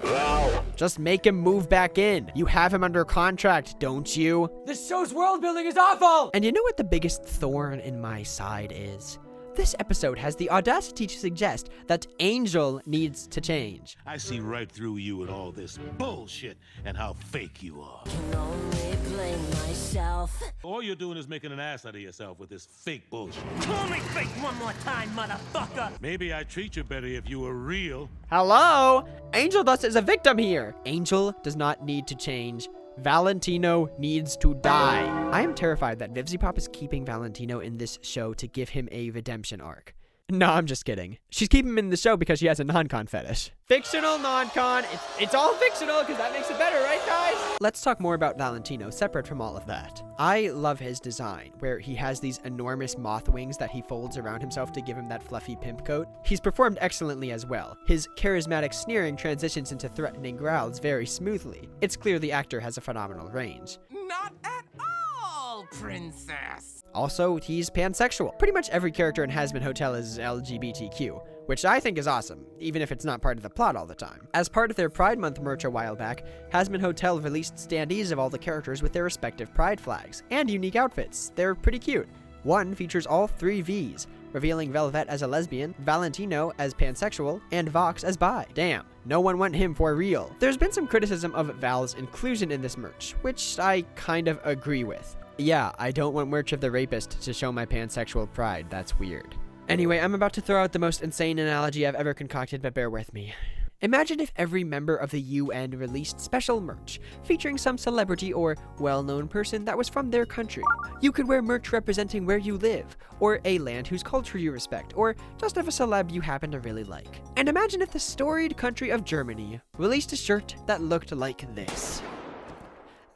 Just make him move back in. You have him under contract, don't you? This show's world building is awful! And you know what the biggest thorn in my side is? This episode has the audacity to suggest that Angel needs to change. I see right through you and all this bullshit and how fake you are. Can only blame myself. All you're doing is making an ass out of yourself with this fake bullshit. Call me fake one more time, motherfucker! Maybe I'd treat you better if you were real. Hello? Angel Dust is a victim here. Angel does not need to change. Valentino needs to die. I am terrified that Vivziepop is keeping Valentino in this show to give him a redemption arc. No, I'm just kidding. She's keeping him in the show because she has a non-con fetish. Fictional non-con. It's all fictional because that makes it better, right, guys? Let's talk more about Valentino, separate from all of that. I love his design, where he has these enormous moth wings that he folds around himself to give him that fluffy pimp coat. He's performed excellently as well. His charismatic sneering transitions into threatening growls very smoothly. It's clear the actor has a phenomenal range. Not at all, princess. Also, he's pansexual. Pretty much every character in Hazbin Hotel is LGBTQ, which I think is awesome, even if it's not part of the plot all the time. As part of their Pride Month merch a while back, Hazbin Hotel released standees of all the characters with their respective pride flags, and unique outfits. They're pretty cute. One features all 3 Vs, revealing Velvet as a lesbian, Valentino as pansexual, and Vox as bi. Damn, no one went him for real. There's been some criticism of Val's inclusion in this merch, which I kind of agree with. Yeah, I don't want merch of the rapist to show my pansexual pride. That's weird. Anyway, I'm about to throw out the most insane analogy I've ever concocted, but bear with me. Imagine if every member of the UN released special merch featuring some celebrity or well-known person that was from their country. You could wear merch representing where you live, or a land whose culture you respect, or just of a celeb you happen to really like. And imagine if the storied country of Germany released a shirt that looked like this.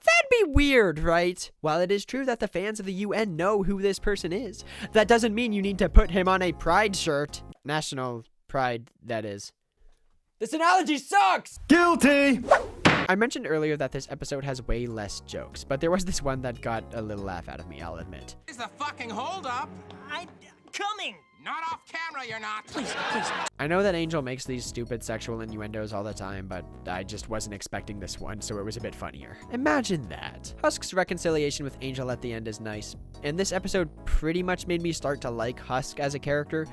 That'd be weird, right? While it is true that the fans of the UN know who this person is, that doesn't mean you need to put him on a pride shirt. National pride, that is. This analogy sucks! Guilty! I mentioned earlier that this episode has way less jokes, but there was this one that got a little laugh out of me, I'll admit. Is the fucking hold up? I'm coming. Not off camera, you're not. Please. I know that Angel makes these stupid sexual innuendos all the time, but I just wasn't expecting this one, so it was a bit funnier. Imagine that. Husk's reconciliation with Angel at the end is nice, and this episode pretty much made me start to like Husk as a character,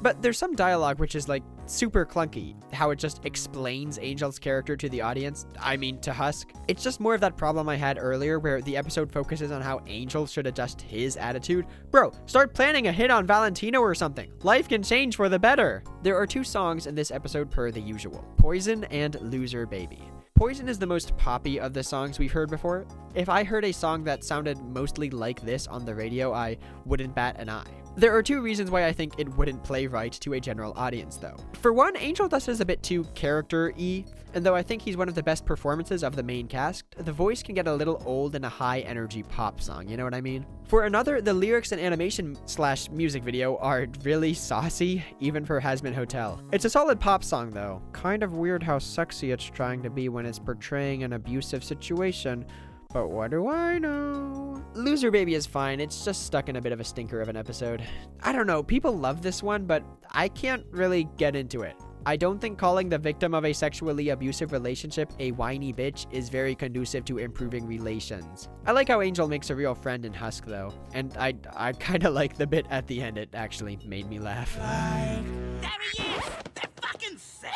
but there's some dialogue which is like super clunky, how it just explains Angel's character to the audience, I mean to Husk. It's just more of that problem I had earlier where the episode focuses on how Angel should adjust his attitude. Bro, start planning a hit on Valentino or something. Life can change for the better. There are 2 songs in this episode per the usual, Poison and Loser Baby. Poison is the most poppy of the songs we've heard before. If I heard a song that sounded mostly like this on the radio, I wouldn't bat an eye. There are 2 reasons why I think it wouldn't play right to a general audience, though. For one, Angel Dust is a bit too character-y, and though I think he's one of the best performances of the main cast, the voice can get a little old in a high-energy pop song, you know what I mean? For another, the lyrics and animation/music video are really saucy, even for Hazbin Hotel. It's a solid pop song, though. Kind of weird how sexy it's trying to be when it's portraying an abusive situation. But what do I know? Loser Baby is fine, it's just stuck in a bit of a stinker of an episode. I don't know, people love this one, but I can't really get into it. I don't think calling the victim of a sexually abusive relationship a whiny bitch is very conducive to improving relations. I like how Angel makes a real friend in Husk, though, and I kinda like the bit at the end. It actually made me laugh. There he is! They're fucking singing!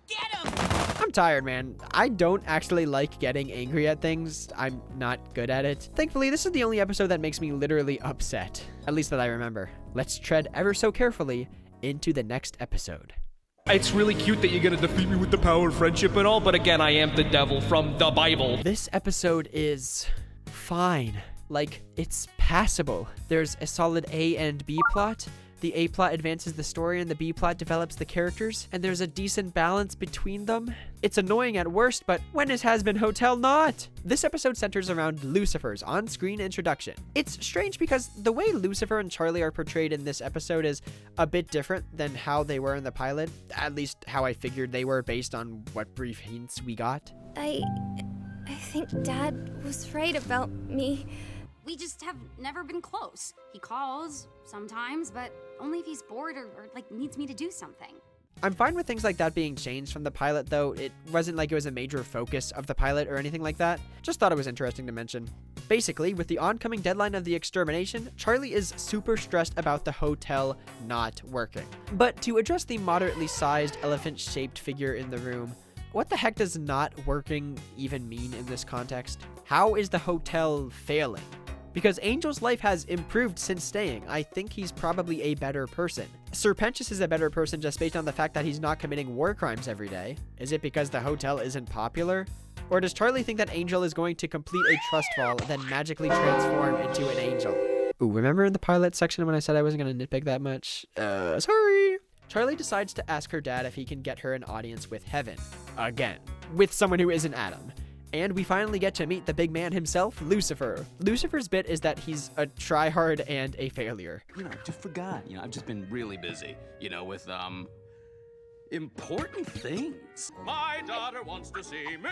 Get him! I'm tired, man. I don't actually like getting angry at things. I'm not good at it. Thankfully, this is the only episode that makes me literally upset. At least that I remember. Let's tread ever so carefully into the next episode. It's really cute that you're gonna defeat me with the power of friendship and all, but again, I am the devil from the Bible. This episode is fine. Like, it's passable. There's a solid A and B plot. The A plot advances the story and the B plot develops the characters, and there's a decent balance between them. It's annoying at worst, but when is Hazbin Hotel not? This episode centers around Lucifer's on-screen introduction. It's strange because the way Lucifer and Charlie are portrayed in this episode is a bit different than how they were in the pilot, at least how I figured they were based on what brief hints we got. I think Dad was right about me. We just have never been close. He calls sometimes, but only if he's bored or like needs me to do something. I'm fine with things like that being changed from the pilot, though. It wasn't like it was a major focus of the pilot or anything like that. Just thought it was interesting to mention. Basically, with the oncoming deadline of the extermination, Charlie is super stressed about the hotel not working. But to address the moderately sized elephant-shaped figure in the room, what the heck does not working even mean in this context? How is the hotel failing? Because Angel's life has improved since staying. I think he's probably a better person. Sir Pentious is a better person just based on the fact that he's not committing war crimes every day. Is it because the hotel isn't popular? Or does Charlie think that Angel is going to complete a trust fall, then magically transform into an angel? Ooh, remember in the pilot section when I said I wasn't going to nitpick that much? Sorry. Charlie decides to ask her dad if he can get her an audience with Heaven. Again. With someone who isn't Adam. And we finally get to meet the big man himself, Lucifer. Lucifer's bit is that he's a tryhard and a failure. I just forgot. I've just been really busy, with, important things. My daughter wants to see me.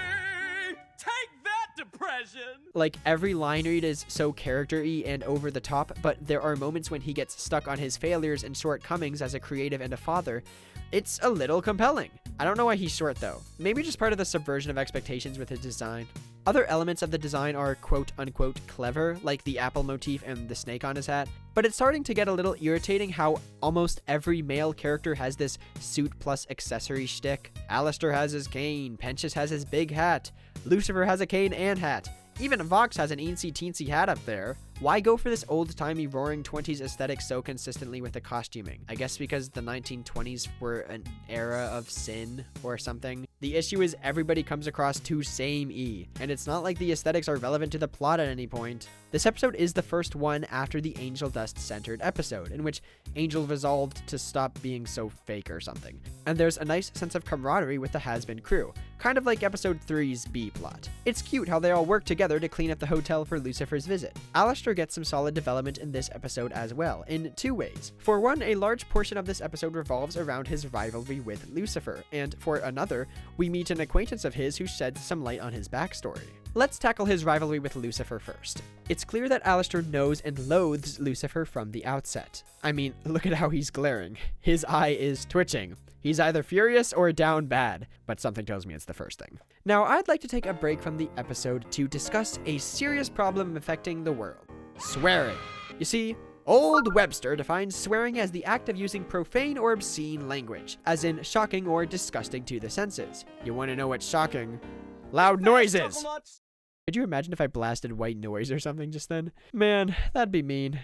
Take that, depression. Like, every line read is so character-y and over the top, but there are moments when he gets stuck on his failures and shortcomings as a creative and a father. It's a little compelling. I don't know why he's short, though. Maybe just part of the subversion of expectations with his design. Other elements of the design are quote-unquote clever, like the apple motif and the snake on his hat, but it's starting to get a little irritating how almost every male character has this suit plus accessory shtick. Alistair has his cane, Pentious has his big hat, Lucifer has a cane and hat. Even Vox has an eensy-teensy hat up there. Why go for this old-timey roaring 20s aesthetic so consistently with the costuming? I guess because the 1920s were an era of sin or something. The issue is everybody comes across too samey, and it's not like the aesthetics are relevant to the plot at any point. This episode is the first one after the Angel Dust centered episode, in which Angel resolved to stop being so fake or something. And there's a nice sense of camaraderie with the Hazbin crew, kind of like episode 3's B plot. It's cute how they all work together to clean up the hotel for Lucifer's visit. Alistair gets some solid development in this episode as well, in two ways. For one, a large portion of this episode revolves around his rivalry with Lucifer, and for another, we meet an acquaintance of his who sheds some light on his backstory. Let's tackle his rivalry with Lucifer first. It's clear that Alistair knows and loathes Lucifer from the outset. I mean, look at how he's glaring. His eye is twitching. He's either furious or down bad, but something tells me it's the first thing. Now, I'd like to take a break from the episode to discuss a serious problem affecting the world: swearing. You see, Old Webster defines swearing as the act of using profane or obscene language, as in shocking or disgusting to the senses. You want to know what's shocking? Loud noises! Could you imagine if I blasted white noise or something just then? Man, that'd be mean.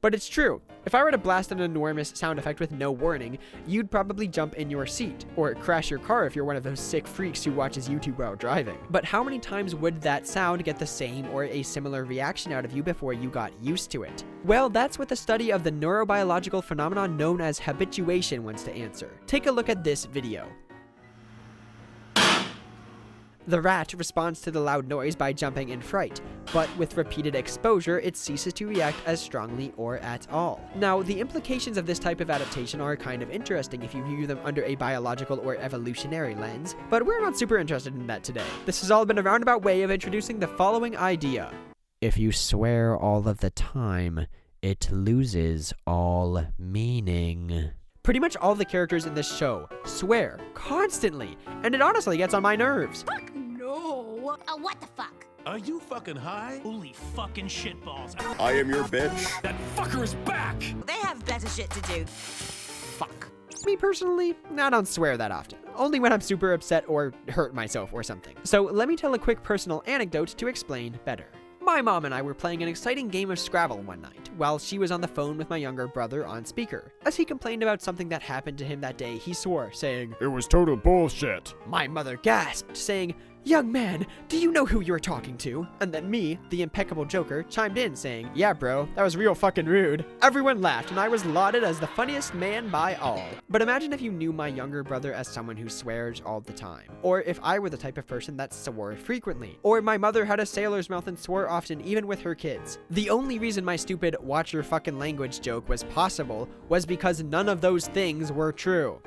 But it's true. If I were to blast an enormous sound effect with no warning, you'd probably jump in your seat, or crash your car if you're one of those sick freaks who watches YouTube while driving. But how many times would that sound get the same or a similar reaction out of you before you got used to it? Well, that's what the study of the neurobiological phenomenon known as habituation wants to answer. Take a look at this video. The rat responds to the loud noise by jumping in fright, but with repeated exposure, it ceases to react as strongly or at all. Now, the implications of this type of adaptation are kind of interesting if you view them under a biological or evolutionary lens, but we're not super interested in that today. This has all been a roundabout way of introducing the following idea. If you swear all of the time, it loses all meaning. Pretty much all the characters in this show swear constantly, and it honestly gets on my nerves. Fuck no! What the fuck? Are you fucking high? Holy fucking shitballs. I am your bitch. That fucker is back! They have better shit to do. Fuck. Me personally, I don't swear that often. Only when I'm super upset or hurt myself or something. So let me tell a quick personal anecdote to explain better. My mom and I were playing an exciting game of Scrabble one night, while she was on the phone with my younger brother on speaker. As he complained about something that happened to him that day, he swore, saying, "It was total bullshit." My mother gasped, saying, "Young man, do you know who you're talking to?" And then me, the impeccable joker, chimed in saying, "Yeah bro, that was real fucking rude." Everyone laughed and I was lauded as the funniest man by all. But imagine if you knew my younger brother as someone who swears all the time. Or if I were the type of person that swore frequently. Or my mother had a sailor's mouth and swore often even with her kids. The only reason my stupid "watch your fucking language" joke was possible was because none of those things were true.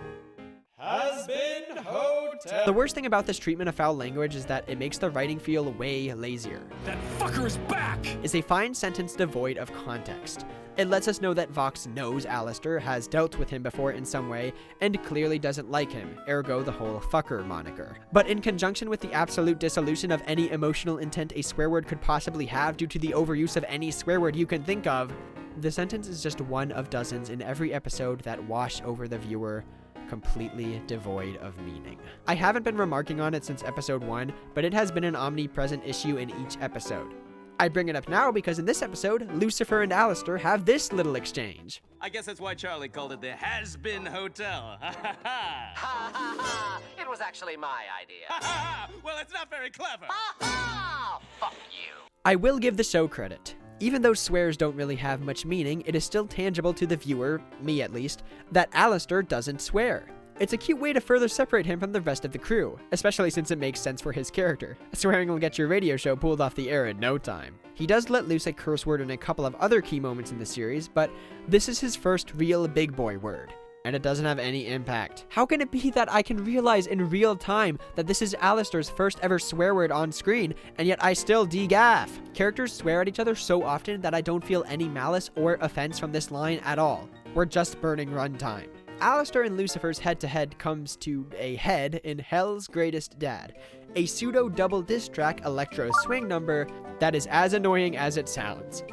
Hazbin Hotel. The worst thing about this treatment of foul language is that it makes the writing feel way lazier. That fucker is back! Is a fine sentence devoid of context. It lets us know that Vox knows Alistair, has dealt with him before in some way, and clearly doesn't like him, ergo the whole fucker moniker. But in conjunction with the absolute dissolution of any emotional intent a swear word could possibly have due to the overuse of any swear word you can think of, the sentence is just one of dozens in every episode that wash over the viewer, completely devoid of meaning. I haven't been remarking on it since episode 1, but it has been an omnipresent issue in each episode. I bring it up now because in this episode, Lucifer and Alistair have this little exchange. I guess that's why Charlie called it the Hazbin Hotel. Ha ha ha! Ha ha ha! It was actually my idea. Ha ha! Well, it's not very clever. Ha ha! Fuck you. I will give the show credit. Even though swears don't really have much meaning, it is still tangible to the viewer, me at least, that Alistair doesn't swear. It's a cute way to further separate him from the rest of the crew, especially since it makes sense for his character. Swearing will get your radio show pulled off the air in no time. He does let loose a curse word in a couple of other key moments in the series, but this is his first real big boy word, and it doesn't have any impact. How can it be that I can realize in real time that this is Alistair's first ever swear word on screen, and yet I still de-gaff? Characters swear at each other so often that I don't feel any malice or offense from this line at all. We're just burning runtime. Alistair and Lucifer's head-to-head comes to a head in Hell's Greatest Dad, a pseudo-double diss track electro swing number that is as annoying as it sounds.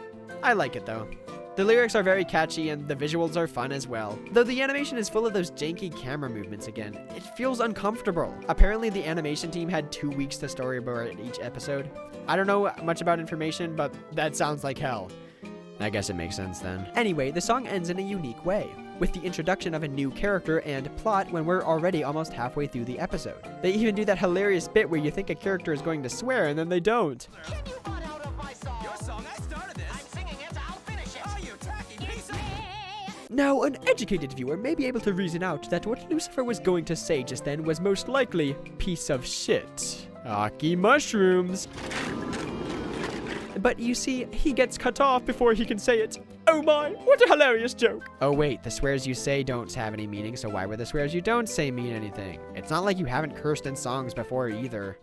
I like it though. The lyrics are very catchy and the visuals are fun as well. Though the animation is full of those janky camera movements again, it feels uncomfortable. Apparently the animation team had 2 weeks to storyboard each episode. I don't know much about information, but that sounds like hell. I guess it makes sense then. Anyway, the song ends in a unique way, with the introduction of a new character and plot when we're already almost halfway through the episode. They even do that hilarious bit where you think a character is going to swear and then they don't. Now, an educated viewer may be able to reason out that what Lucifer was going to say just then was most likely piece of shit. Aki mushrooms. But you see, he gets cut off before he can say it. Oh my, what a hilarious joke. Oh wait, the swears you say don't have any meaning, so why would the swears you don't say mean anything? It's not like you haven't cursed in songs before either.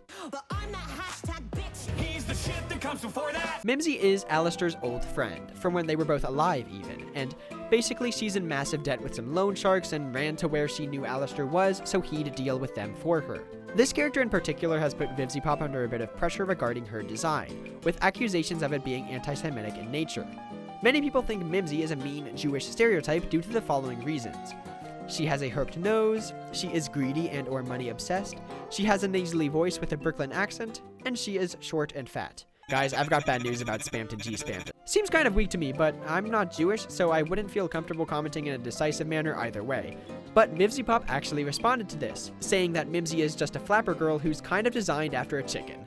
Mimsy is Alistair's old friend, from when they were both alive even, and basically she's in massive debt with some loan sharks and ran to where she knew Alistair was so he'd deal with them for her. This character in particular has put Vivziepop under a bit of pressure regarding her design, with accusations of it being anti-Semitic in nature. Many people think Mimsy is a mean Jewish stereotype due to the following reasons. She has a hooked nose, she is greedy and or money obsessed, she has a nasally voice with a Brooklyn accent, and she is short and fat. Guys, I've got bad news about Spamton G-Spamton. Seems kind of weak to me, but I'm not Jewish, so I wouldn't feel comfortable commenting in a decisive manner either way. But Vivziepop actually responded to this, saying that Mimsy is just a flapper girl who's kind of designed after a chicken.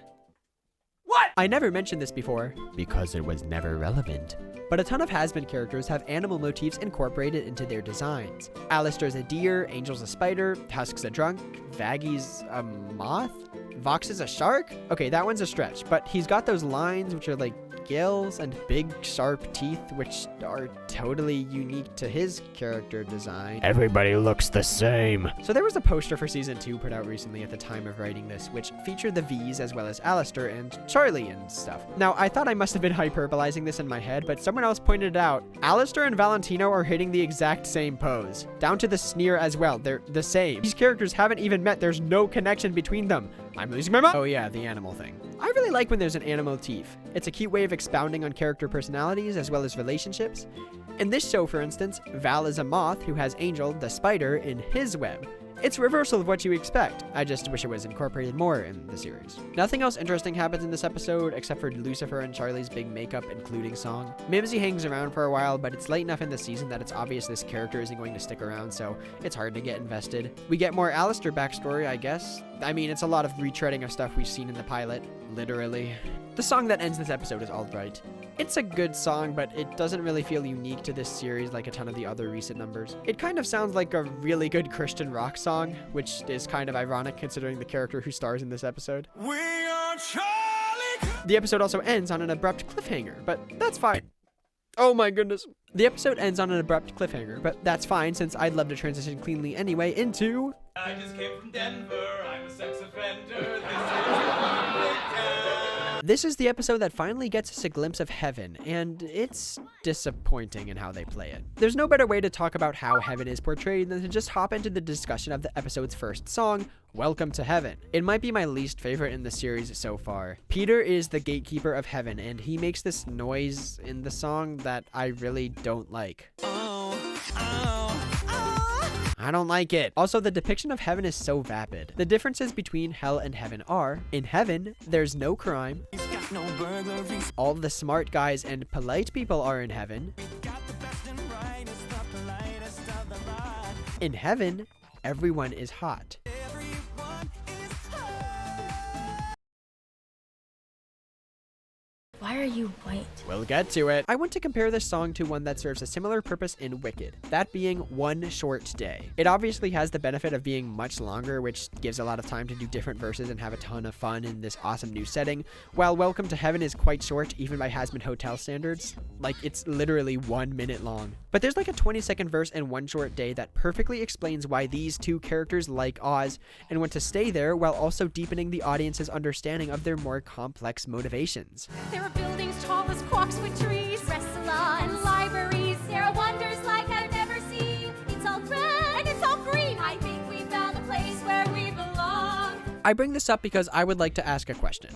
What? I never mentioned this before, because it was never relevant. But a ton of has-been characters have animal motifs incorporated into their designs. Alistair's a deer, Angel's a spider, Husk's a drunk, Vaggy's a moth, Vox is a shark? Okay, that one's a stretch, but he's got those lines which are like gills and big sharp teeth which are totally unique to his character design. Everybody looks the same. So there was a poster for season 2 put out recently at the time of writing this, which featured the V's as well as Alistair and Charlie and stuff. Now, I thought I must have been hyperbolizing this in my head, but someone else pointed it out. Alistair and Valentino are hitting the exact same pose, down to the sneer as well. They're the same. These characters haven't even met. There's no connection between them. I'm losing my mind. Oh yeah, the animal thing. I really like when there's an animal motif. It's a cute way of expounding on character personalities as well as relationships. In this show, for instance, Val is a moth who has Angel, the spider, in his web. It's a reversal of what you expect. I just wish it was incorporated more in the series. Nothing else interesting happens in this episode except for Lucifer and Charlie's big makeup including song. Mimsy hangs around for a while, but it's late enough in the season that it's obvious this character isn't going to stick around, so it's hard to get invested. We get more Alistair backstory, I guess. I mean, it's a lot of retreading of stuff we've seen in the pilot, literally. The song that ends this episode is All Right. It's a good song, but it doesn't really feel unique to this series like a ton of the other recent numbers. It kind of sounds like a really good Christian rock song, which is kind of ironic considering the character who stars in this episode. We are Charlie. The episode also ends on an abrupt cliffhanger, but that's fine. Oh my goodness. The episode ends on an abrupt cliffhanger, but that's fine since I'd love to transition cleanly anyway into... I just came from Denver. I'm a sex offender. This is the episode that finally gets us a glimpse of heaven, and it's disappointing in how they play it. There's no better way to talk about how heaven is portrayed than to just hop into the discussion of the episode's first song, Welcome to Heaven. It might be my least favorite in the series so far. Peter is the gatekeeper of heaven, and he makes this noise in the song that I really don't like. I don't like it. Also, the depiction of heaven is so vapid. The differences between hell and heaven are, in heaven, there's no crime. All the smart guys and polite people are in heaven. In heaven, everyone is hot. Why are you white? We'll get to it. I want to compare this song to one that serves a similar purpose in Wicked, that being One Short Day. It obviously has the benefit of being much longer, which gives a lot of time to do different verses and have a ton of fun in this awesome new setting, while Welcome to Heaven is quite short, even by Hazbin Hotel standards. Like, it's literally 1 minute long. But there's like a 20-second verse in One Short Day that perfectly explains why these two characters like Oz and want to stay there while also deepening the audience's understanding of their more complex motivations. There are buildings tall as clocks with trees, restaurants and libraries. There are wonders like I've never seen. It's all red and it's all green. I think we found a place where we belong. I bring this up because I would like to ask a question.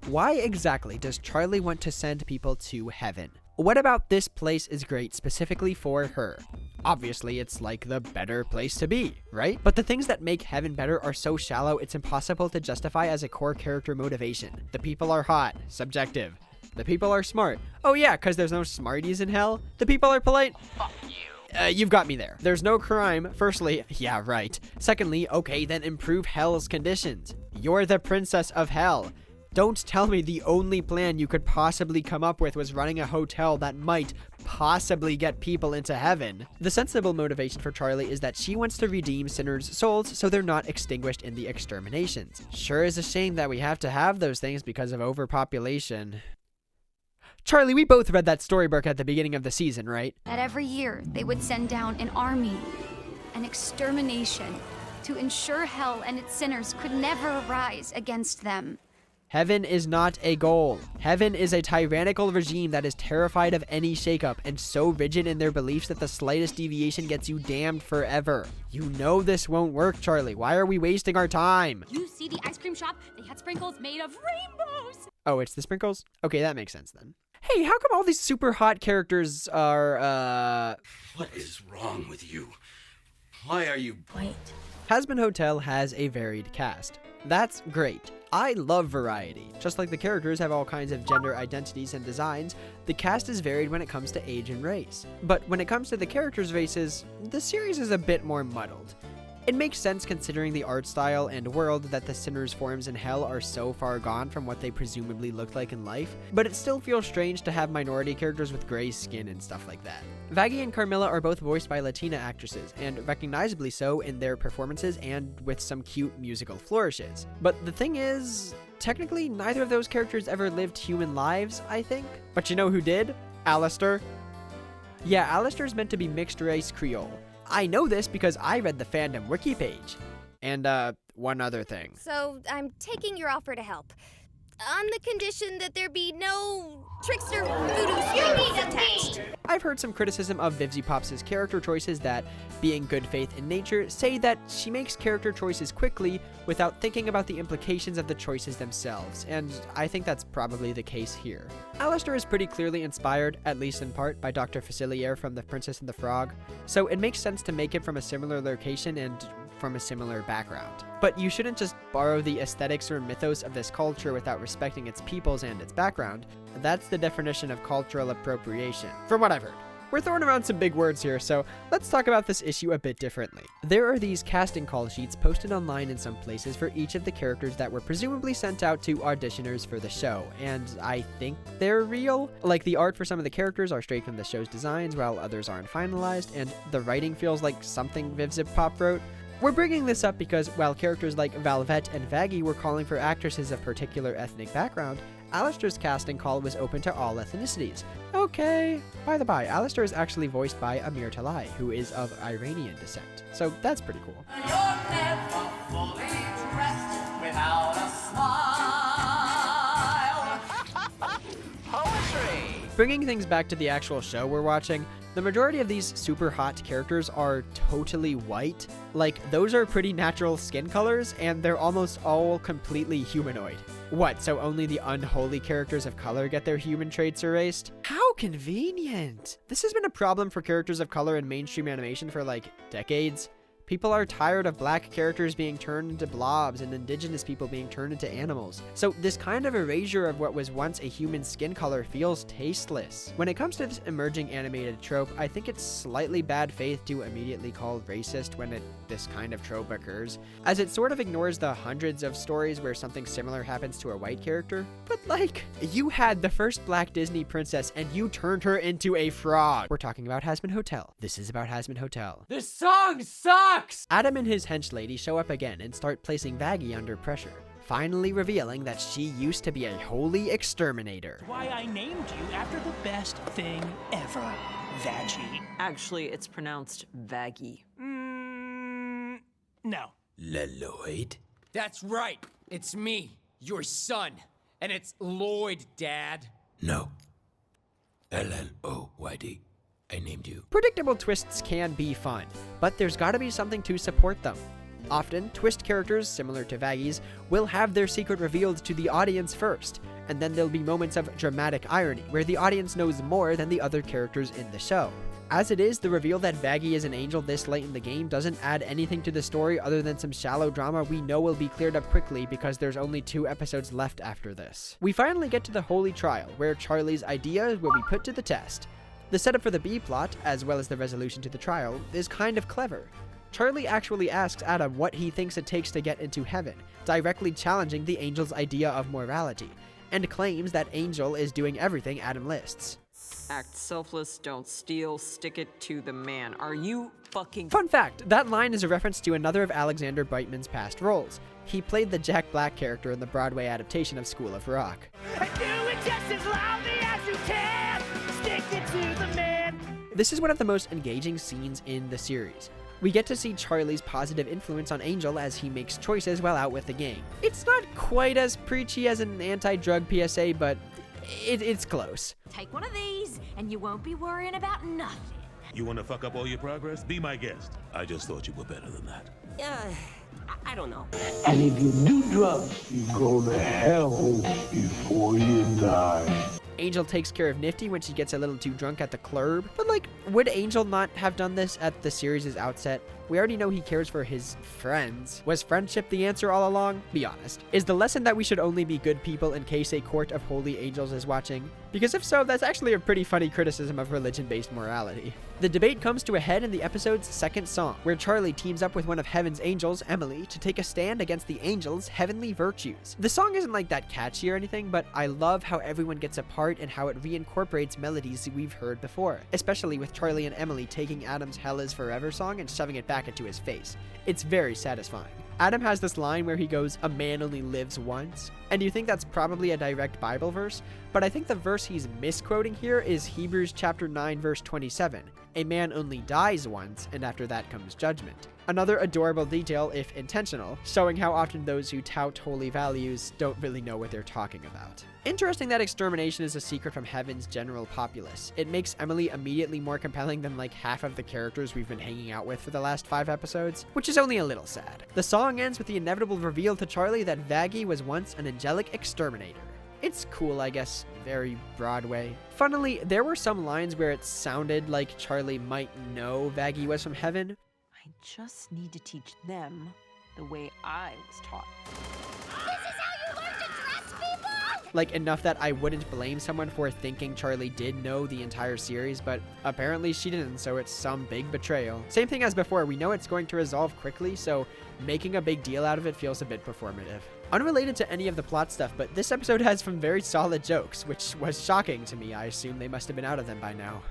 Why exactly does Charlie want to send people to heaven? What about this place is great specifically for her? Obviously, it's like the better place to be, right? But the things that make heaven better are so shallow, it's impossible to justify as a core character motivation. The people are hot, subjective. The people are smart. Oh yeah, because there's no smarties in hell. The people are polite. Fuck you. You've got me there. There's no crime. Firstly, yeah, right. Secondly, okay, then improve hell's conditions. You're the princess of hell. Don't tell me the only plan you could possibly come up with was running a hotel that might possibly get people into heaven. The sensible motivation for Charlie is that she wants to redeem sinners' souls so they're not extinguished in the exterminations. Sure is a shame that we have to have those things because of overpopulation. Charlie, we both read that storybook at the beginning of the season, right? That every year they would send down an army, an extermination, to ensure hell and its sinners could never rise against them. Heaven is not a goal. Heaven is a tyrannical regime that is terrified of any shakeup and so rigid in their beliefs that the slightest deviation gets you damned forever. You know this won't work, Charlie. Why are we wasting our time? You see the ice cream shop? They had sprinkles made of rainbows. Oh, it's the sprinkles? Okay, that makes sense then. Hey, how come all these super hot characters are, What is wrong with you? Why are you... Wait. Hazbin Hotel has a varied cast. That's great. I love variety. Just like the characters have all kinds of gender identities and designs, the cast is varied when it comes to age and race. But when it comes to the characters' races, the series is a bit more muddled. It makes sense considering the art style and world that the sinners' forms in hell are so far gone from what they presumably looked like in life, but it still feels strange to have minority characters with gray skin and stuff like that. Vaggie and Carmilla are both voiced by Latina actresses, and recognizably so in their performances and with some cute musical flourishes. But the thing is, technically neither of those characters ever lived human lives, I think. But you know who did? Alistair. Yeah, Alistair's meant to be mixed race Creole. I know this because I read the fandom wiki page. And, one other thing. So, I'm taking your offer to help. On the condition that there be no trickster voodoo spirits attached. I've heard some criticism of Vivzie Pops' character choices that, being good faith in nature, say that she makes character choices quickly without thinking about the implications of the choices themselves, and I think that's probably the case here. Alistair is pretty clearly inspired, at least in part, by Dr. Facilier from The Princess and the Frog, so it makes sense to make it from a similar location and from a similar background. But you shouldn't just borrow the aesthetics or mythos of this culture without respecting its peoples and its background. That's the definition of cultural appropriation, from what I've heard. We're throwing around some big words here, so let's talk about this issue a bit differently. There are these casting call sheets posted online in some places for each of the characters that were presumably sent out to auditioners for the show, and I think they're real. Like, the art for some of the characters are straight from the show's designs, while others aren't finalized, and the writing feels like something Vivzie Pop wrote. We're bringing this up because while characters like Valvette and Vaggie were calling for actresses of particular ethnic background, Alistair's casting call was open to all ethnicities. Okay. By the by, Alistair is actually voiced by Amir Talai, who is of Iranian descent. So that's pretty cool. Bringing things back to the actual show we're watching, the majority of these super hot characters are totally white. Like, those are pretty natural skin colors, and they're almost all completely humanoid. What, so only the unholy characters of color get their human traits erased? How convenient! This has been a problem for characters of color in mainstream animation for, like, decades. People are tired of black characters being turned into blobs and indigenous people being turned into animals. So this kind of erasure of what was once a human skin color feels tasteless. When it comes to this emerging animated trope, I think it's slightly bad faith to immediately call racist when this kind of trope occurs, as it sort of ignores the hundreds of stories where something similar happens to a white character. But like, you had the first black Disney princess and you turned her into a frog. We're talking about Hazbin Hotel. This is about Hazbin Hotel. This song sucks! Adam and his hench lady show up again and start placing Vaggie under pressure, finally revealing that she used to be a holy exterminator. Why I named you after the best thing ever, Vaggie. Actually, it's pronounced Vaggie. No. Lloyd? That's right. It's me, your son. And it's Lloyd, Dad. No. Lloyd. I named you. Predictable twists can be fun, but there's gotta be something to support them. Often, twist characters, similar to Vaggie's, will have their secret revealed to the audience first, and then there'll be moments of dramatic irony, where the audience knows more than the other characters in the show. As it is, the reveal that Vaggie is an angel this late in the game doesn't add anything to the story other than some shallow drama we know will be cleared up quickly because there's only 2 episodes left after this. We finally get to the Holy Trial, where Charlie's ideas will be put to the test. The setup for the B-plot, as well as the resolution to the trial, is kind of clever. Charlie actually asks Adam what he thinks it takes to get into heaven, directly challenging the Angel's idea of morality, and claims that Angel is doing everything Adam lists. Act selfless, don't steal, stick it to the man. Are you fucking— Fun fact, that line is a reference to another of Alexander Brightman's past roles. He played the Jack Black character in the Broadway adaptation of School of Rock. And do it just as loudly as you can. Stick it to the man. This is one of the most engaging scenes in the series. We get to see Charlie's positive influence on Angel as he makes choices while out with the gang. It's not quite as preachy as an anti-drug PSA, but it's close. Take one of these, and you won't be worrying about nothing. You want to fuck up all your progress? Be my guest. I just thought you were better than that. I don't know. And if you do drugs, you go to hell before you die. Angel takes care of Nifty when she gets a little too drunk at the club. But like, would Angel not have done this at the series' outset? We already know he cares for his friends. Was friendship the answer all along? Be honest. Is the lesson that we should only be good people in case a court of holy angels is watching? Because if so, that's actually a pretty funny criticism of religion-based morality. The debate comes to a head in the episode's second song, where Charlie teams up with one of Heaven's angels, Emily, to take a stand against the angels' heavenly virtues. The song isn't like that catchy or anything, but I love how everyone gets a part and how it reincorporates melodies we've heard before, especially with Charlie and Emily taking Adam's Hell is Forever song and shoving it back into his face. It's very satisfying. Adam has this line where he goes, "A man only lives once," and you think that's probably a direct Bible verse, but I think the verse he's misquoting here is Hebrews chapter 9 verse 27. A man only dies once, and after that comes judgment. Another adorable detail, if intentional, showing how often those who tout holy values don't really know what they're talking about. Interesting that extermination is a secret from Heaven's general populace. It makes Emily immediately more compelling than like half of the characters we've been hanging out with for the last 5 episodes, which is only a little sad. The song ends with the inevitable reveal to Charlie that Vaggie was once an angelic exterminator. It's cool, I guess, very Broadway. Funnily, there were some lines where it sounded like Charlie might know Vaggie was from heaven. I just need to teach them the way I was taught. This is how you learn to dress people? Like, enough that I wouldn't blame someone for thinking Charlie did know the entire series, but apparently she didn't, so it's some big betrayal. Same thing as before, we know it's going to resolve quickly, so making a big deal out of it feels a bit performative. Unrelated to any of the plot stuff, but this episode has some very solid jokes, which was shocking to me. I assume they must have been out of them by now.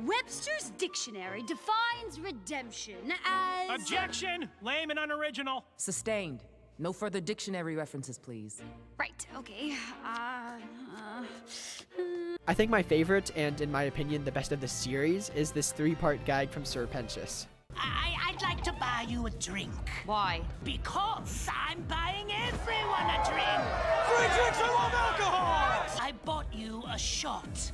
Webster's dictionary defines redemption as... Objection! Lame and unoriginal. Sustained. No further dictionary references, please. Right, okay. I think my favorite, and in my opinion the best of the series, is this 3-part gag from Sir Pentious. I'd like to buy you a drink. Why? Because I'm buying everyone a drink. Free drinks, I love alcohol! I bought you a shot.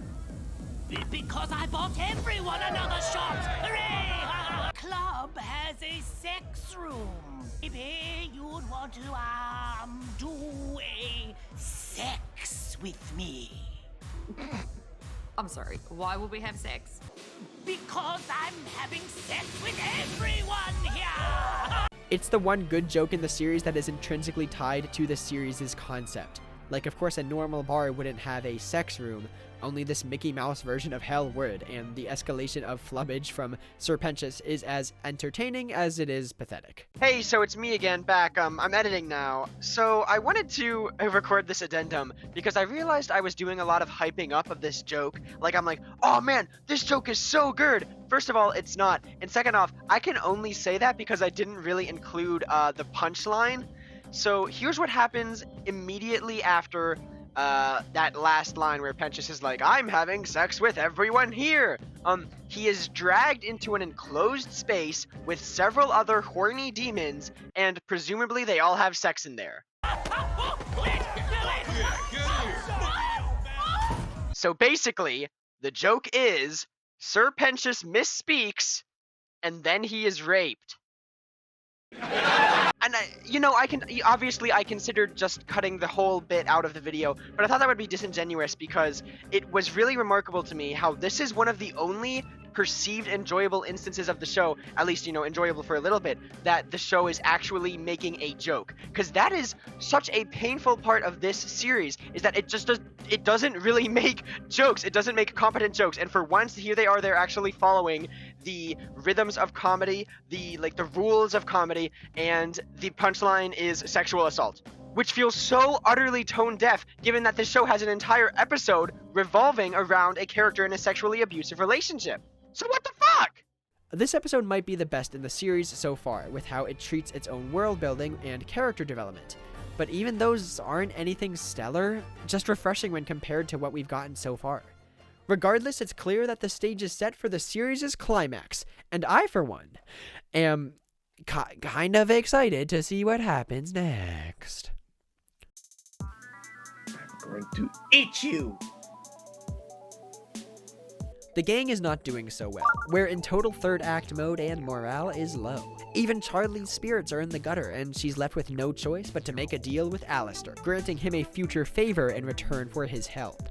Because I bought everyone another shot. Hooray! Club has a sex room. Maybe you'd want to, do a sex with me. I'm sorry, why would we have sex? Because I'm having sex with everyone here! It's the one good joke in the series that is intrinsically tied to the series' concept. Like, of course, a normal bar wouldn't have a sex room, only this Mickey Mouse version of hell would, and the escalation of flubbage from Sir Pentious is as entertaining as it is pathetic. Hey, so it's me again, back. I'm editing now. So I wanted to record this addendum because I realized I was doing a lot of hyping up of this joke. Like, I'm like, oh man, this joke is so good. First of all, it's not. And second off, I can only say that because I didn't really include the punchline. So here's what happens immediately after that last line where Pentious is like, I'm having sex with everyone here. He is dragged into an enclosed space with several other horny demons, and presumably they all have sex in there. So basically, the joke is, Sir Pentious misspeaks, and then he is raped. And obviously I considered just cutting the whole bit out of the video, but I thought that would be disingenuous because it was really remarkable to me how this is one of the only perceived enjoyable instances of the show, at least, enjoyable for a little bit, that the show is actually making a joke. Because that is such a painful part of this series, is that it doesn't really make jokes. It doesn't make competent jokes. And for once, here they are, they're actually following the rhythms of comedy, the rules of comedy, and the punchline is sexual assault. Which feels so utterly tone deaf, given that this show has an entire episode revolving around a character in a sexually abusive relationship. So what the fuck? This episode might be the best in the series so far, with how it treats its own world building and character development. But even those aren't anything stellar, just refreshing when compared to what we've gotten so far. Regardless, it's clear that the stage is set for the series' climax, and I, for one, am kind of excited to see what happens next. Going to eat you! The gang is not doing so well. We're in total third act mode and morale is low. Even Charlie's spirits are in the gutter and she's left with no choice but to make a deal with Alistair, granting him a future favor in return for his help.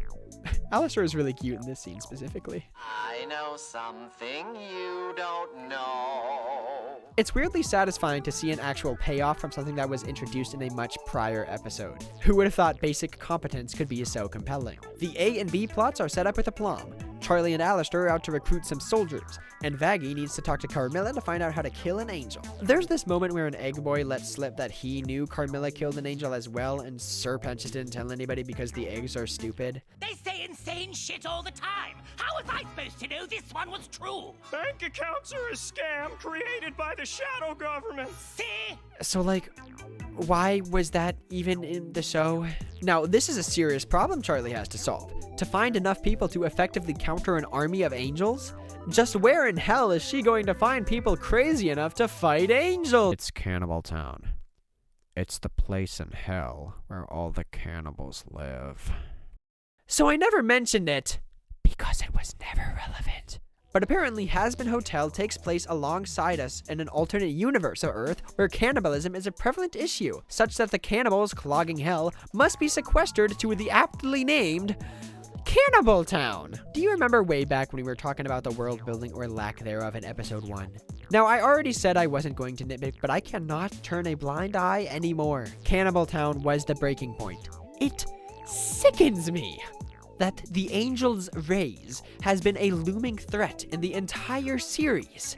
Alistair is really cute in this scene specifically. I know something you don't know. It's weirdly satisfying to see an actual payoff from something that was introduced in a much prior episode. Who would have thought basic competence could be so compelling? The A and B plots are set up with aplomb. Charlie and Alistair are out to recruit some soldiers, and Vaggie needs to talk to Carmilla to find out how to kill an angel. There's this moment where an egg boy lets slip that he knew Carmilla killed an angel as well, and Serpent just didn't tell anybody because the eggs are stupid. They say insane shit all the time. How was I supposed to know this one was true? Bank accounts are a scam created by the shadow government. See? So, why was that even in the show? Now, this is a serious problem Charlie has to solve. To find enough people to effectively counter an army of angels? Just where in hell is she going to find people crazy enough to fight angels? It's Cannibal Town. It's the place in hell where all the cannibals live. So I never mentioned it because it was never relevant. But apparently Hazbin Hotel takes place alongside us in an alternate universe of Earth where cannibalism is a prevalent issue, such that the cannibals clogging hell must be sequestered to the aptly named Cannibal Town. Do you remember way back when we were talking about the world building or lack thereof in episode 1? Now, I already said I wasn't going to nitpick, but I cannot turn a blind eye anymore. Cannibal Town was the breaking point. It sickens me that the Angel's raise has been a looming threat in the entire series,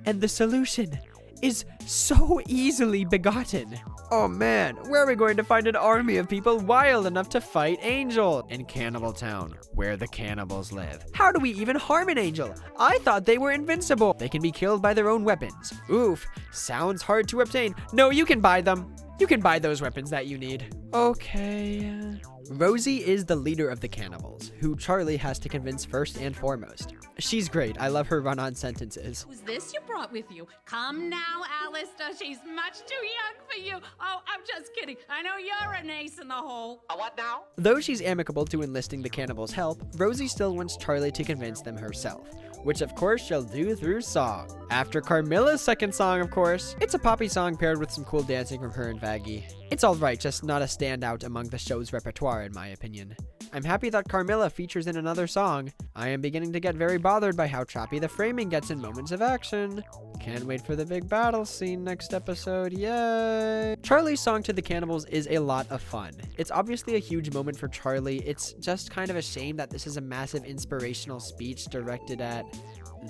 and the solution is so easily begotten. Oh man, where are we going to find an army of people wild enough to fight Angel? In Cannibal Town, where the cannibals live. How do we even harm an Angel? I thought they were invincible. They can be killed by their own weapons. Oof, sounds hard to obtain. No, you can buy them. You can buy those weapons that you need. Okay. Rosie is the leader of the cannibals, who Charlie has to convince first and foremost. She's great. I love her run-on sentences. Who's this you brought with you? Come now, Alistair. She's much too young for you. Oh, I'm just kidding. I know you're an ace in the hole. What now? Though she's amicable to enlisting the cannibals' help, Rosie still wants Charlie to convince them herself, which of course she'll do through song. After Carmilla's second song, of course. It's a poppy song paired with some cool dancing from her and Vaggie. It's alright, just not a standout among the show's repertoire in my opinion. I'm happy that Carmilla features in another song. I am beginning to get very bothered by how choppy the framing gets in moments of action. Can't wait for the big battle scene next episode, yay! Charlie's song to the cannibals is a lot of fun. It's obviously a huge moment for Charlie. It's just kind of a shame that this is a massive inspirational speech directed at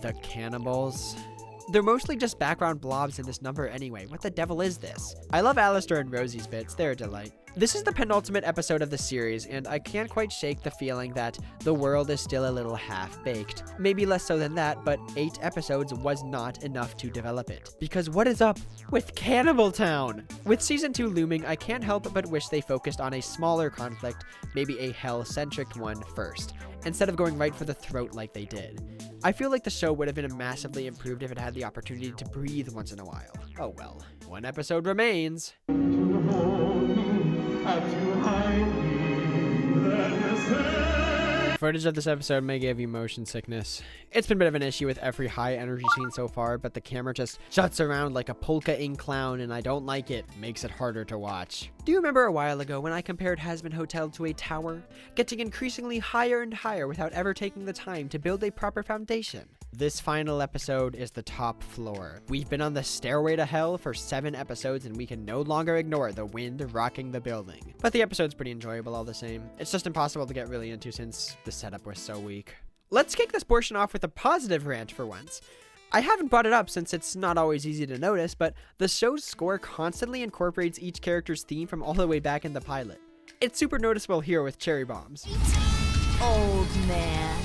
the cannibals. They're mostly just background blobs in this number anyway. What the devil is this? I love Alistair and Rosie's bits. They're a delight. This is the penultimate episode of the series, and I can't quite shake the feeling that the world is still a little half-baked. Maybe less so than that, but 8 episodes was not enough to develop it. Because what is up with Cannibal Town? With Season 2 looming, I can't help but wish they focused on a smaller conflict, maybe a hell-centric one first, instead of going right for the throat like they did. I feel like the show would have been massively improved if it had the opportunity to breathe once in a while. Oh well. 1 episode remains. Footage of this episode may give you motion sickness. It's been a bit of an issue with every high energy scene so far, but the camera just juts around like a polka-ing clown and I don't like it. Makes it harder to watch. Do you remember a while ago when I compared Hazbin Hotel to a tower? Getting increasingly higher and higher without ever taking the time to build a proper foundation. This final episode is the top floor. We've been on the stairway to hell for 7 episodes and we can no longer ignore the wind rocking the building. But the episode's pretty enjoyable all the same. It's just impossible to get really into since the setup was so weak. Let's kick this portion off with a positive rant for once. I haven't brought it up since it's not always easy to notice, but the show's score constantly incorporates each character's theme from all the way back in the pilot. It's super noticeable here with Cherry Bombs. Old man.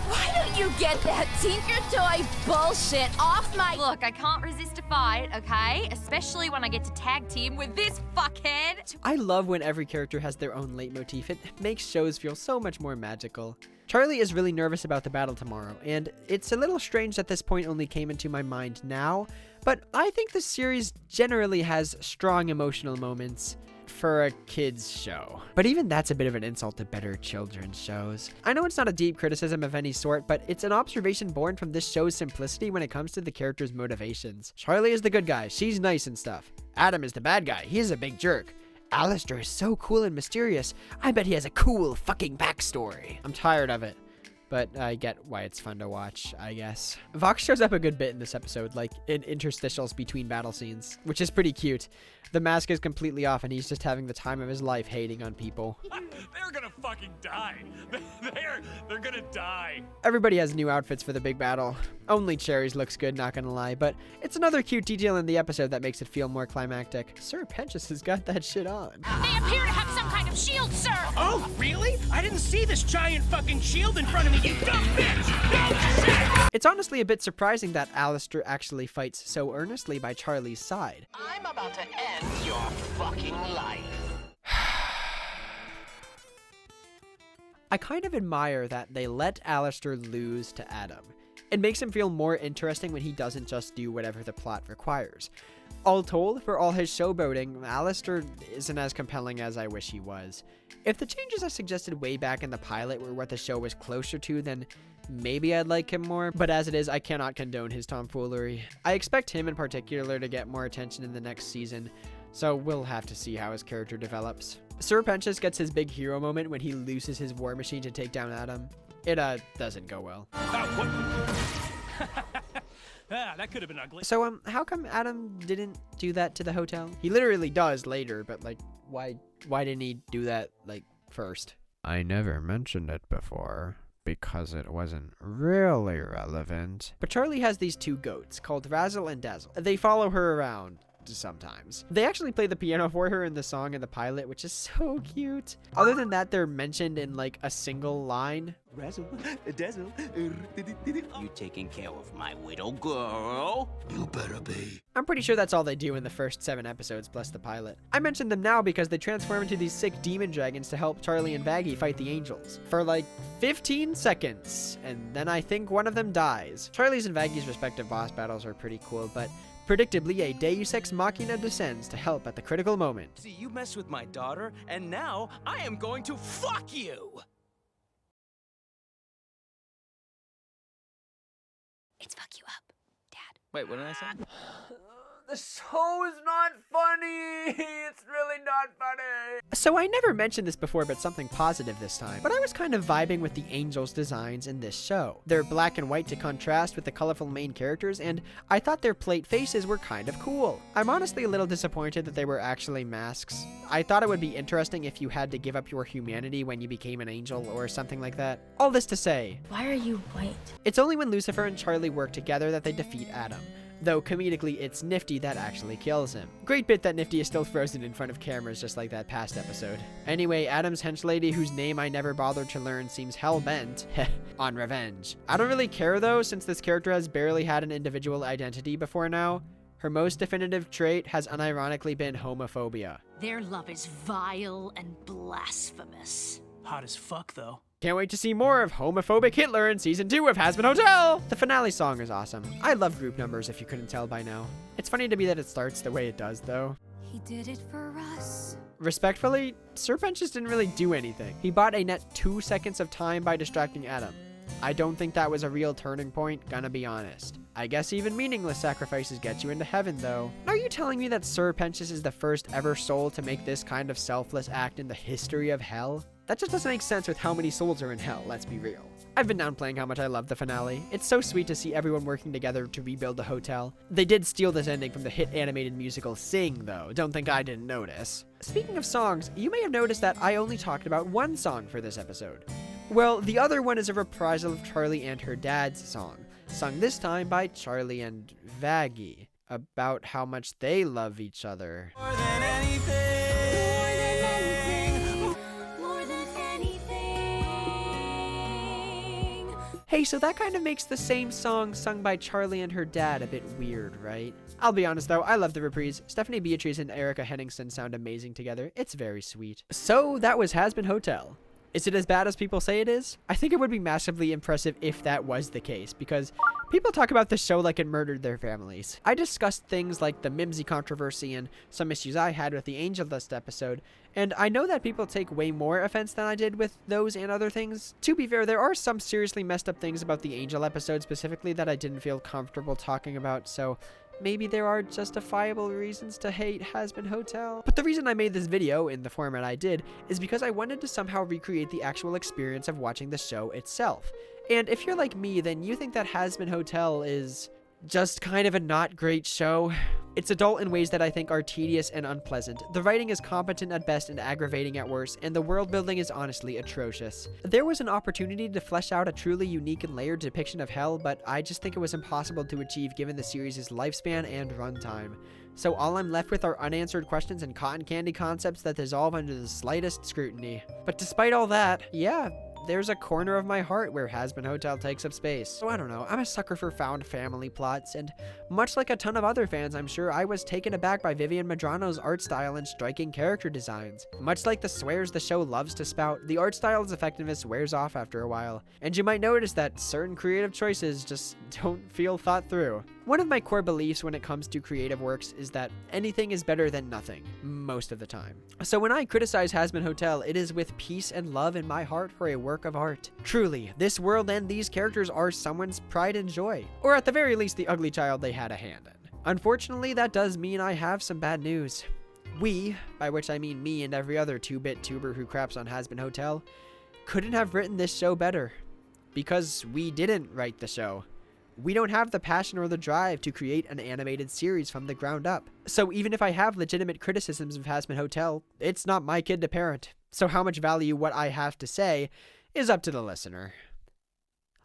Why don't you get that Tinker Toy bullshit off my— Look, I can't resist a fight, okay? Especially when I get to tag team with this fuckhead. I love when every character has their own leitmotif. It makes shows feel so much more magical. Charlie is really nervous about the battle tomorrow, and it's a little strange that this point only came into my mind now, but I think the series generally has strong emotional moments for a kids show. But even that's a bit of an insult to better children's shows. I know it's not a deep criticism of any sort, but it's an observation born from this show's simplicity when it comes to the characters' motivations. Charlie is the good guy, she's nice and stuff. Adam is the bad guy, he's a big jerk. Alistair is so cool and mysterious, I bet he has a cool fucking backstory. I'm tired of it, but I get why it's fun to watch, I guess. Vox shows up a good bit in this episode, like in interstitials between battle scenes, which is pretty cute. The mask is completely off and he's just having the time of his life hating on people. They're gonna fucking die. They're gonna die. Everybody has new outfits for the big battle. Only Cherry's looks good, not gonna lie, but it's another cute detail in the episode that makes it feel more climactic. Sir Pentious has got that shit on. They appear to have some kind of shield, sir! Oh, really? I didn't see this giant fucking shield in front of me, you dumb bitch! No shit! It's honestly a bit surprising that Alistair actually fights so earnestly by Charlie's side. I'm about to end your fucking life. I kind of admire that they let Alistair lose to Adam. It makes him feel more interesting when he doesn't just do whatever the plot requires. All told, for all his showboating, Alistair isn't as compelling as I wish he was. If the changes I suggested way back in the pilot were what the show was closer to, then maybe I'd like him more, but as it is, I cannot condone his tomfoolery. I expect him in particular to get more attention in the next season, so we'll have to see how his character develops. Sir Pentious gets his big hero moment when he looses his war machine to take down Adam. It doesn't go well. That could have been ugly. So how come Adam didn't do that to the hotel? He literally does later, but like why didn't he do that like first? I never mentioned it before because it wasn't really relevant. But Charlie has these 2 goats called Razzle and Dazzle. They follow her around sometimes. They actually play the piano for her in the song in the pilot, which is so cute. Other than that, they're mentioned in like a single line. Razzle, dazzle. You taking care of my widow girl? You better be. I'm pretty sure that's all they do in the first 7 episodes plus the pilot. I mentioned them now because they transform into these sick demon dragons to help Charlie and Vaggie fight the angels for like 15 seconds, and then I think one of them dies. Charlie's and Vaggie's respective boss battles are pretty cool, but predictably, a Deus Ex Machina descends to help at the critical moment. See, you messed with my daughter, and now I am going to fuck you! It's fuck you up, Dad. Wait, what did I say? The show is not funny. It's really not funny. So I never mentioned this before, but something positive this time. But I was kind of vibing with the angels' designs in this show. They're black and white to contrast with the colorful main characters, and I thought their plate faces were kind of cool. I'm honestly a little disappointed that they were actually masks. I thought it would be interesting if you had to give up your humanity when you became an angel or something like that. All this to say, Why are you white? It's only when Lucifer and Charlie work together that they defeat Adam. Though comedically, it's Nifty that actually kills him. Great bit that Nifty is still frozen in front of cameras just like that past episode. Anyway, Adam's henchlady, whose name I never bothered to learn, seems hell-bent on revenge. I don't really care though, since this character has barely had an individual identity before now. Her most definitive trait has unironically been homophobia. Their love is vile and blasphemous. Hot as fuck, though. Can't wait to see more of homophobic Hitler in season 2 of Hazbin Hotel! The finale song is awesome. I love group numbers if you couldn't tell by now. It's funny to me that it starts the way it does though. He did it for us. Respectfully, Sir Pentious didn't really do anything. He bought a net 2 seconds of time by distracting Adam. I don't think that was a real turning point, gonna be honest. I guess even meaningless sacrifices get you into heaven, though. Are you telling me that Sir Pentious is the first ever soul to make this kind of selfless act in the history of hell? That just doesn't make sense with how many souls are in hell, let's be real. I've been downplaying how much I love the finale. It's so sweet to see everyone working together to rebuild the hotel. They did steal this ending from the hit animated musical Sing, though. Don't think I didn't notice. Speaking of songs, you may have noticed that I only talked about one song for this episode. Well, the other one is a reprisal of Charlie and her dad's song, sung this time by Charlie and Vaggie, about how much they love each other. More than anything. More than anything. Hey, so that kind of makes the same song sung by Charlie and her dad a bit weird, right? I'll be honest though, I love the reprise. Stephanie Beatrice and Erica Henningsen sound amazing together. It's very sweet. So that was Hazbin Hotel. Is it as bad as people say it is? I think it would be massively impressive if that was the case, because people talk about this show like it murdered their families. I discussed things like the Mimsy controversy and some issues I had with the Angel Dust episode, and I know that people take way more offense than I did with those and other things. To be fair, there are some seriously messed up things about the Angel episode specifically that I didn't feel comfortable talking about, so maybe there are justifiable reasons to hate Hazbin Hotel. But the reason I made this video in the format I did is because I wanted to somehow recreate the actual experience of watching the show itself. And if you're like me, then you think that Hazbin Hotel is just kind of a not great show. It's adult in ways that I think are tedious and unpleasant. The writing is competent at best and aggravating at worst, and the world building is honestly atrocious. There was an opportunity to flesh out a truly unique and layered depiction of hell, but I just think it was impossible to achieve given the series' lifespan and runtime. So all I'm left with are unanswered questions and cotton candy concepts that dissolve under the slightest scrutiny. But despite all that, yeah, there's a corner of my heart where Hazbin Hotel takes up space. So I don't know, I'm a sucker for found family plots, and much like a ton of other fans, I'm sure I was taken aback by Vivian Madrano's art style and striking character designs. Much like the swears the show loves to spout, the art style's effectiveness wears off after a while, and you might notice that certain creative choices just don't feel thought through. One of my core beliefs when it comes to creative works is that anything is better than nothing, most of the time. So when I criticize Hazbin Hotel, it is with peace and love in my heart for a work of art. Truly, this world and these characters are someone's pride and joy, or at the very least the ugly child they had a hand in. Unfortunately, that does mean I have some bad news. We, by which I mean me and every other 2-bit tuber who craps on Hazbin Hotel, couldn't have written this show better. Because we didn't write the show. We don't have the passion or the drive to create an animated series from the ground up. So even if I have legitimate criticisms of Hazbin Hotel, it's not my kid to parent. So how much value what I have to say is up to the listener.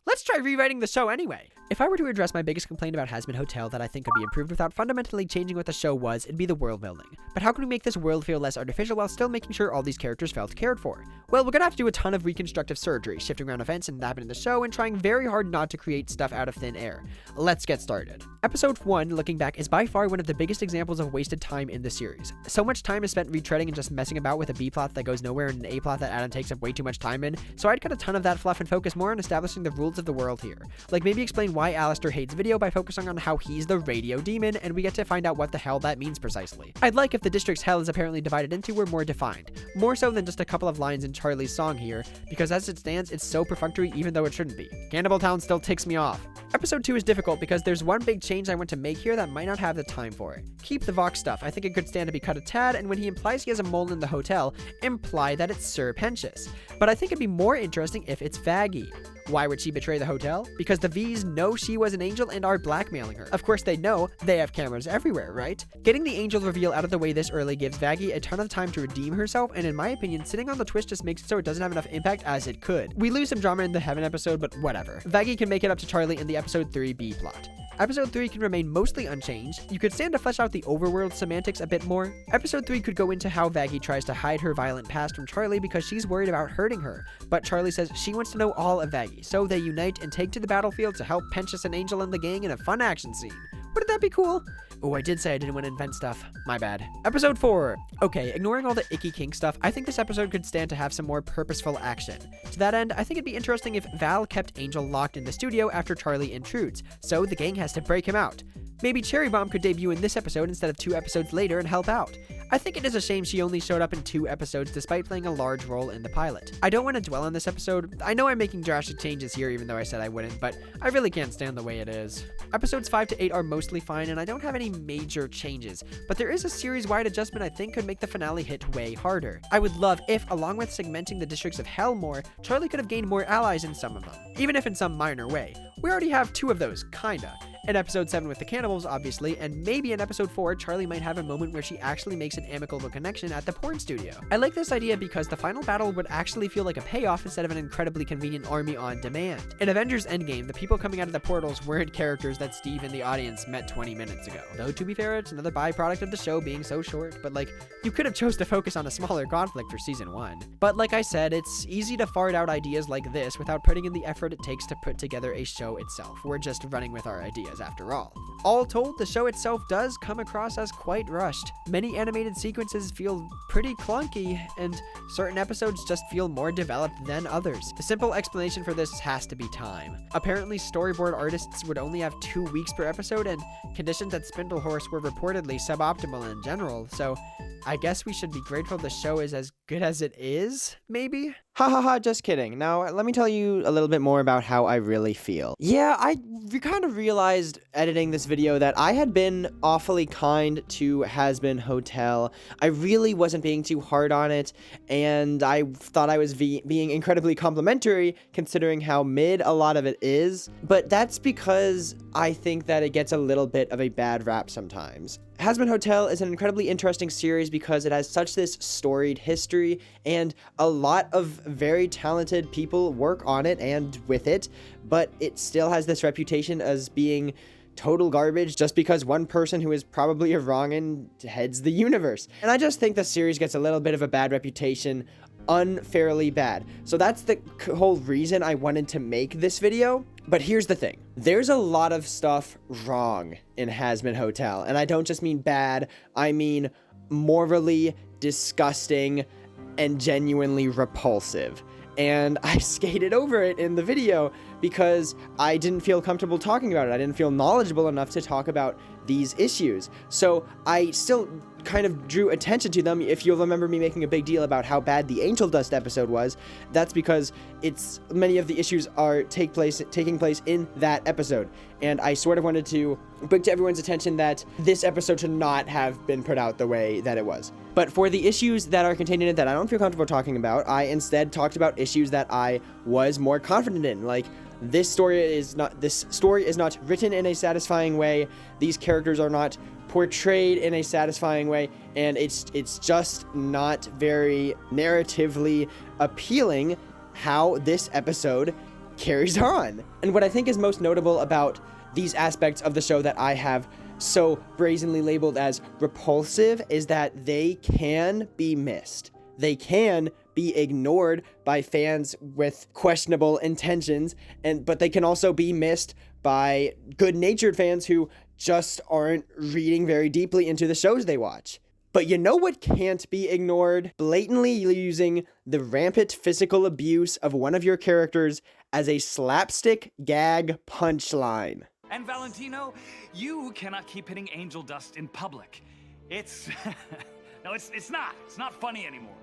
Let's try rewriting the show anyway. If I were to address my biggest complaint about Hazbin Hotel that I think could be improved without fundamentally changing what the show was, it'd be the world building. But how can we make this world feel less artificial while still making sure all these characters felt cared for? Well, we're gonna have to do a ton of reconstructive surgery, shifting around events and happening in the show, and trying very hard not to create stuff out of thin air. Let's get started. Episode 1, looking back, is by far one of the biggest examples of wasted time in the series. So much time is spent retreading and just messing about with a B plot that goes nowhere and an A plot that Adam takes up way too much time in, so I'd cut a ton of that fluff and focus more on establishing the rules of the world here. Like maybe explain why Alistair hates video by focusing on how he's the radio demon, and we get to find out what the hell that means precisely. I'd like if the district's hell is apparently divided into were more defined, more so than just a couple of lines in Charlie's song here, because as it stands, it's so perfunctory even though it shouldn't be. Cannibal Town still ticks me off. Episode 2 is difficult because there's one big change I want to make here that might not have the time for it. Keep the Vox stuff. I think it could stand to be cut a tad, and when he implies he has a mole in the hotel, imply that it's Sir Pentious. But I think it'd be more interesting if it's Vaggie. Why would she betray the hotel? Because the V's know she was an angel and are blackmailing her. Of course they know, they have cameras everywhere, right? Getting the angel reveal out of the way this early gives Vaggie a ton of time to redeem herself, and in my opinion, sitting on the twist just makes it so it doesn't have enough impact as it could. We lose some drama in the Heaven episode, but whatever. Vaggie can make it up to Charlie in the episode 3 B plot. Episode 3 can remain mostly unchanged. You could stand to flesh out the overworld semantics a bit more. Episode 3 could go into how Vaggie tries to hide her violent past from Charlie because she's worried about hurting her, but Charlie says she wants to know all of Vaggie, so they unite and take to the battlefield to help Pentious and Angel and the gang in a fun action scene. Wouldn't that be cool? Oh, I did say I didn't want to invent stuff. My bad. Episode 4. Okay, ignoring all the icky kink stuff, I think this episode could stand to have some more purposeful action. To that end, I think it'd be interesting if Val kept Angel locked in the studio after Charlie intrudes, so the gang has to break him out. Maybe Cherry Bomb could debut in this episode instead of 2 episodes later and help out. I think it is a shame she only showed up in 2 episodes despite playing a large role in the pilot. I don't want to dwell on this episode. I know I'm making drastic changes here even though I said I wouldn't, but I really can't stand the way it is. Episodes 5 to 8 are mostly fine and I don't have any major changes, but there is a series-wide adjustment I think could make the finale hit way harder. I would love if, along with segmenting the districts of Hell more, Charlie could have gained more allies in some of them, even if in some minor way. We already have 2 of those, kinda. In episode 7 with the cannibals, obviously, and maybe in episode 4, Charlie might have a moment where she actually makes an amicable connection at the porn studio. I like this idea because the final battle would actually feel like a payoff instead of an incredibly convenient army on demand. In Avengers Endgame, the people coming out of the portals weren't characters that Steve and the audience met 20 minutes ago. Though, to be fair, it's another byproduct of the show being so short, but like, you could have chose to focus on a smaller conflict for season 1. But like I said, it's easy to fart out ideas like this without putting in the effort it takes to put together a show itself. We're just running with our ideas after all. All told, the show itself does come across as quite rushed. Many animated sequences feel pretty clunky, and certain episodes just feel more developed than others. The simple explanation for this has to be time. Apparently, storyboard artists would only have 2 weeks per episode, and conditions at Spindlehorse were reportedly suboptimal in general, so I guess we should be grateful the show is as good as it is, maybe? Ha ha ha, just kidding. Now, let me tell you a little bit more about how I really feel. Yeah, I kind of realized editing this video that I had been awfully kind to Hazbin Hotel. I really wasn't being too hard on it, and I thought I was being incredibly complimentary considering how mid a lot of it is, but that's because I think that it gets a little bit of a bad rap sometimes. Hazbin Hotel is an incredibly interesting series because it has such this storied history, and a lot of very talented people work on it and with it, but it still has this reputation as being total garbage just because one person who is probably a wrong'un heads the universe. And I just think the series gets a little bit of a bad reputation, unfairly bad. So that's the whole reason I wanted to make this video. But here's the thing. There's a lot of stuff wrong in Hazbin Hotel. And I don't just mean bad, I mean morally disgusting and genuinely repulsive. And I skated over it in the video because I didn't feel comfortable talking about it. I didn't feel knowledgeable enough to talk about these issues. So I still kind of drew attention to them. If you'll remember me making a big deal about how bad the Angel Dust episode was, that's because many of the issues are taking place in that episode. And I sort of wanted to bring to everyone's attention that this episode should not have been put out the way that it was. But for the issues that are contained in it that I don't feel comfortable talking about, I instead talked about issues that I was more confident in, like this story is not written in a satisfying way, these characters are not portrayed in a satisfying way, and it's just not very narratively appealing how this episode carries on. And what I think is most notable about these aspects of the show that I have so brazenly labeled as repulsive is that they can be missed. They can be ignored by fans with questionable intentions, but they can also be missed by good-natured fans who just aren't reading very deeply into the shows they watch. But you know what can't be ignored? Blatantly using the rampant physical abuse of one of your characters as a slapstick gag punchline. And Valentino, you cannot keep hitting Angel Dust in public. It's... no, it's not funny anymore.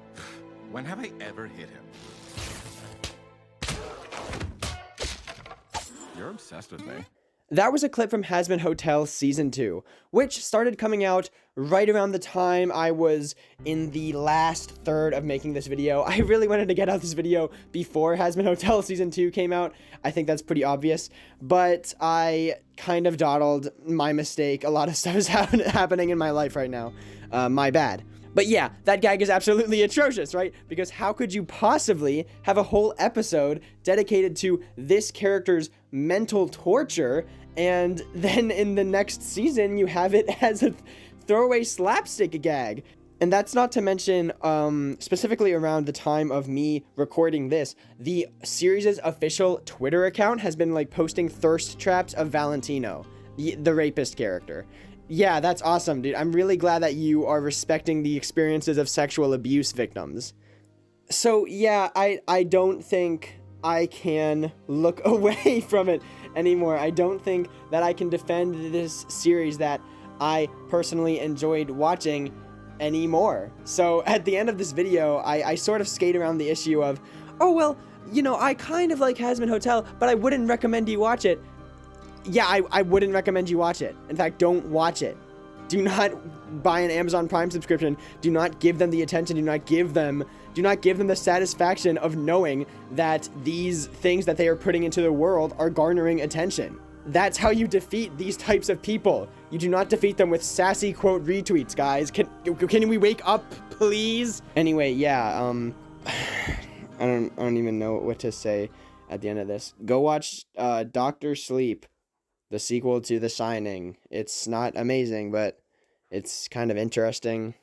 When have I ever hit him? You're obsessed with me. That was a clip from Hazbin Hotel Season 2, which started coming out right around the time I was in the last third of making this video. I really wanted to get out this video before Hazbin Hotel Season 2 came out. I think that's pretty obvious, but I kind of dawdled. My mistake. A lot of stuff is happening in my life right now. My bad. But yeah, that gag is absolutely atrocious, right? Because how could you possibly have a whole episode dedicated to this character's mental torture, and then in the next season you have it as a throwaway slapstick gag? And that's not to mention, specifically around the time of me recording this, the series' official Twitter account has been like posting thirst traps of Valentino, the rapist character. Yeah, that's awesome, dude. I'm really glad that you are respecting the experiences of sexual abuse victims. So yeah, I don't think I can look away from it anymore. I don't think that I can defend this series that I personally enjoyed watching anymore. So at the end of this video, I sort of skate around the issue of, oh, well, you know, I kind of like Hazbin Hotel, but I wouldn't recommend you watch it. Yeah, I wouldn't recommend you watch it. In fact, don't watch it. Do not buy an Amazon Prime subscription. Do not give them the attention. Do not give them the satisfaction of knowing that these things that they are putting into the world are garnering attention. That's how you defeat these types of people. You do not defeat them with sassy quote retweets, guys. Can we wake up, please? Anyway, yeah, I don't even know what to say at the end of this. Go watch Dr. Sleep, the sequel to The Shining. It's not amazing, but it's kind of interesting,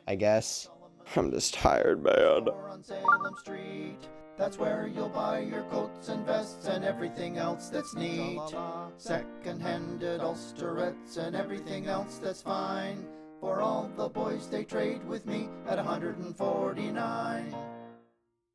I guess. I'm just tired, man. On Salem Street, that's where you'll buy your coats and vests and everything else that's neat. Second-handed ulsterettes and everything else that's fine. For all the boys they trade with me at $149.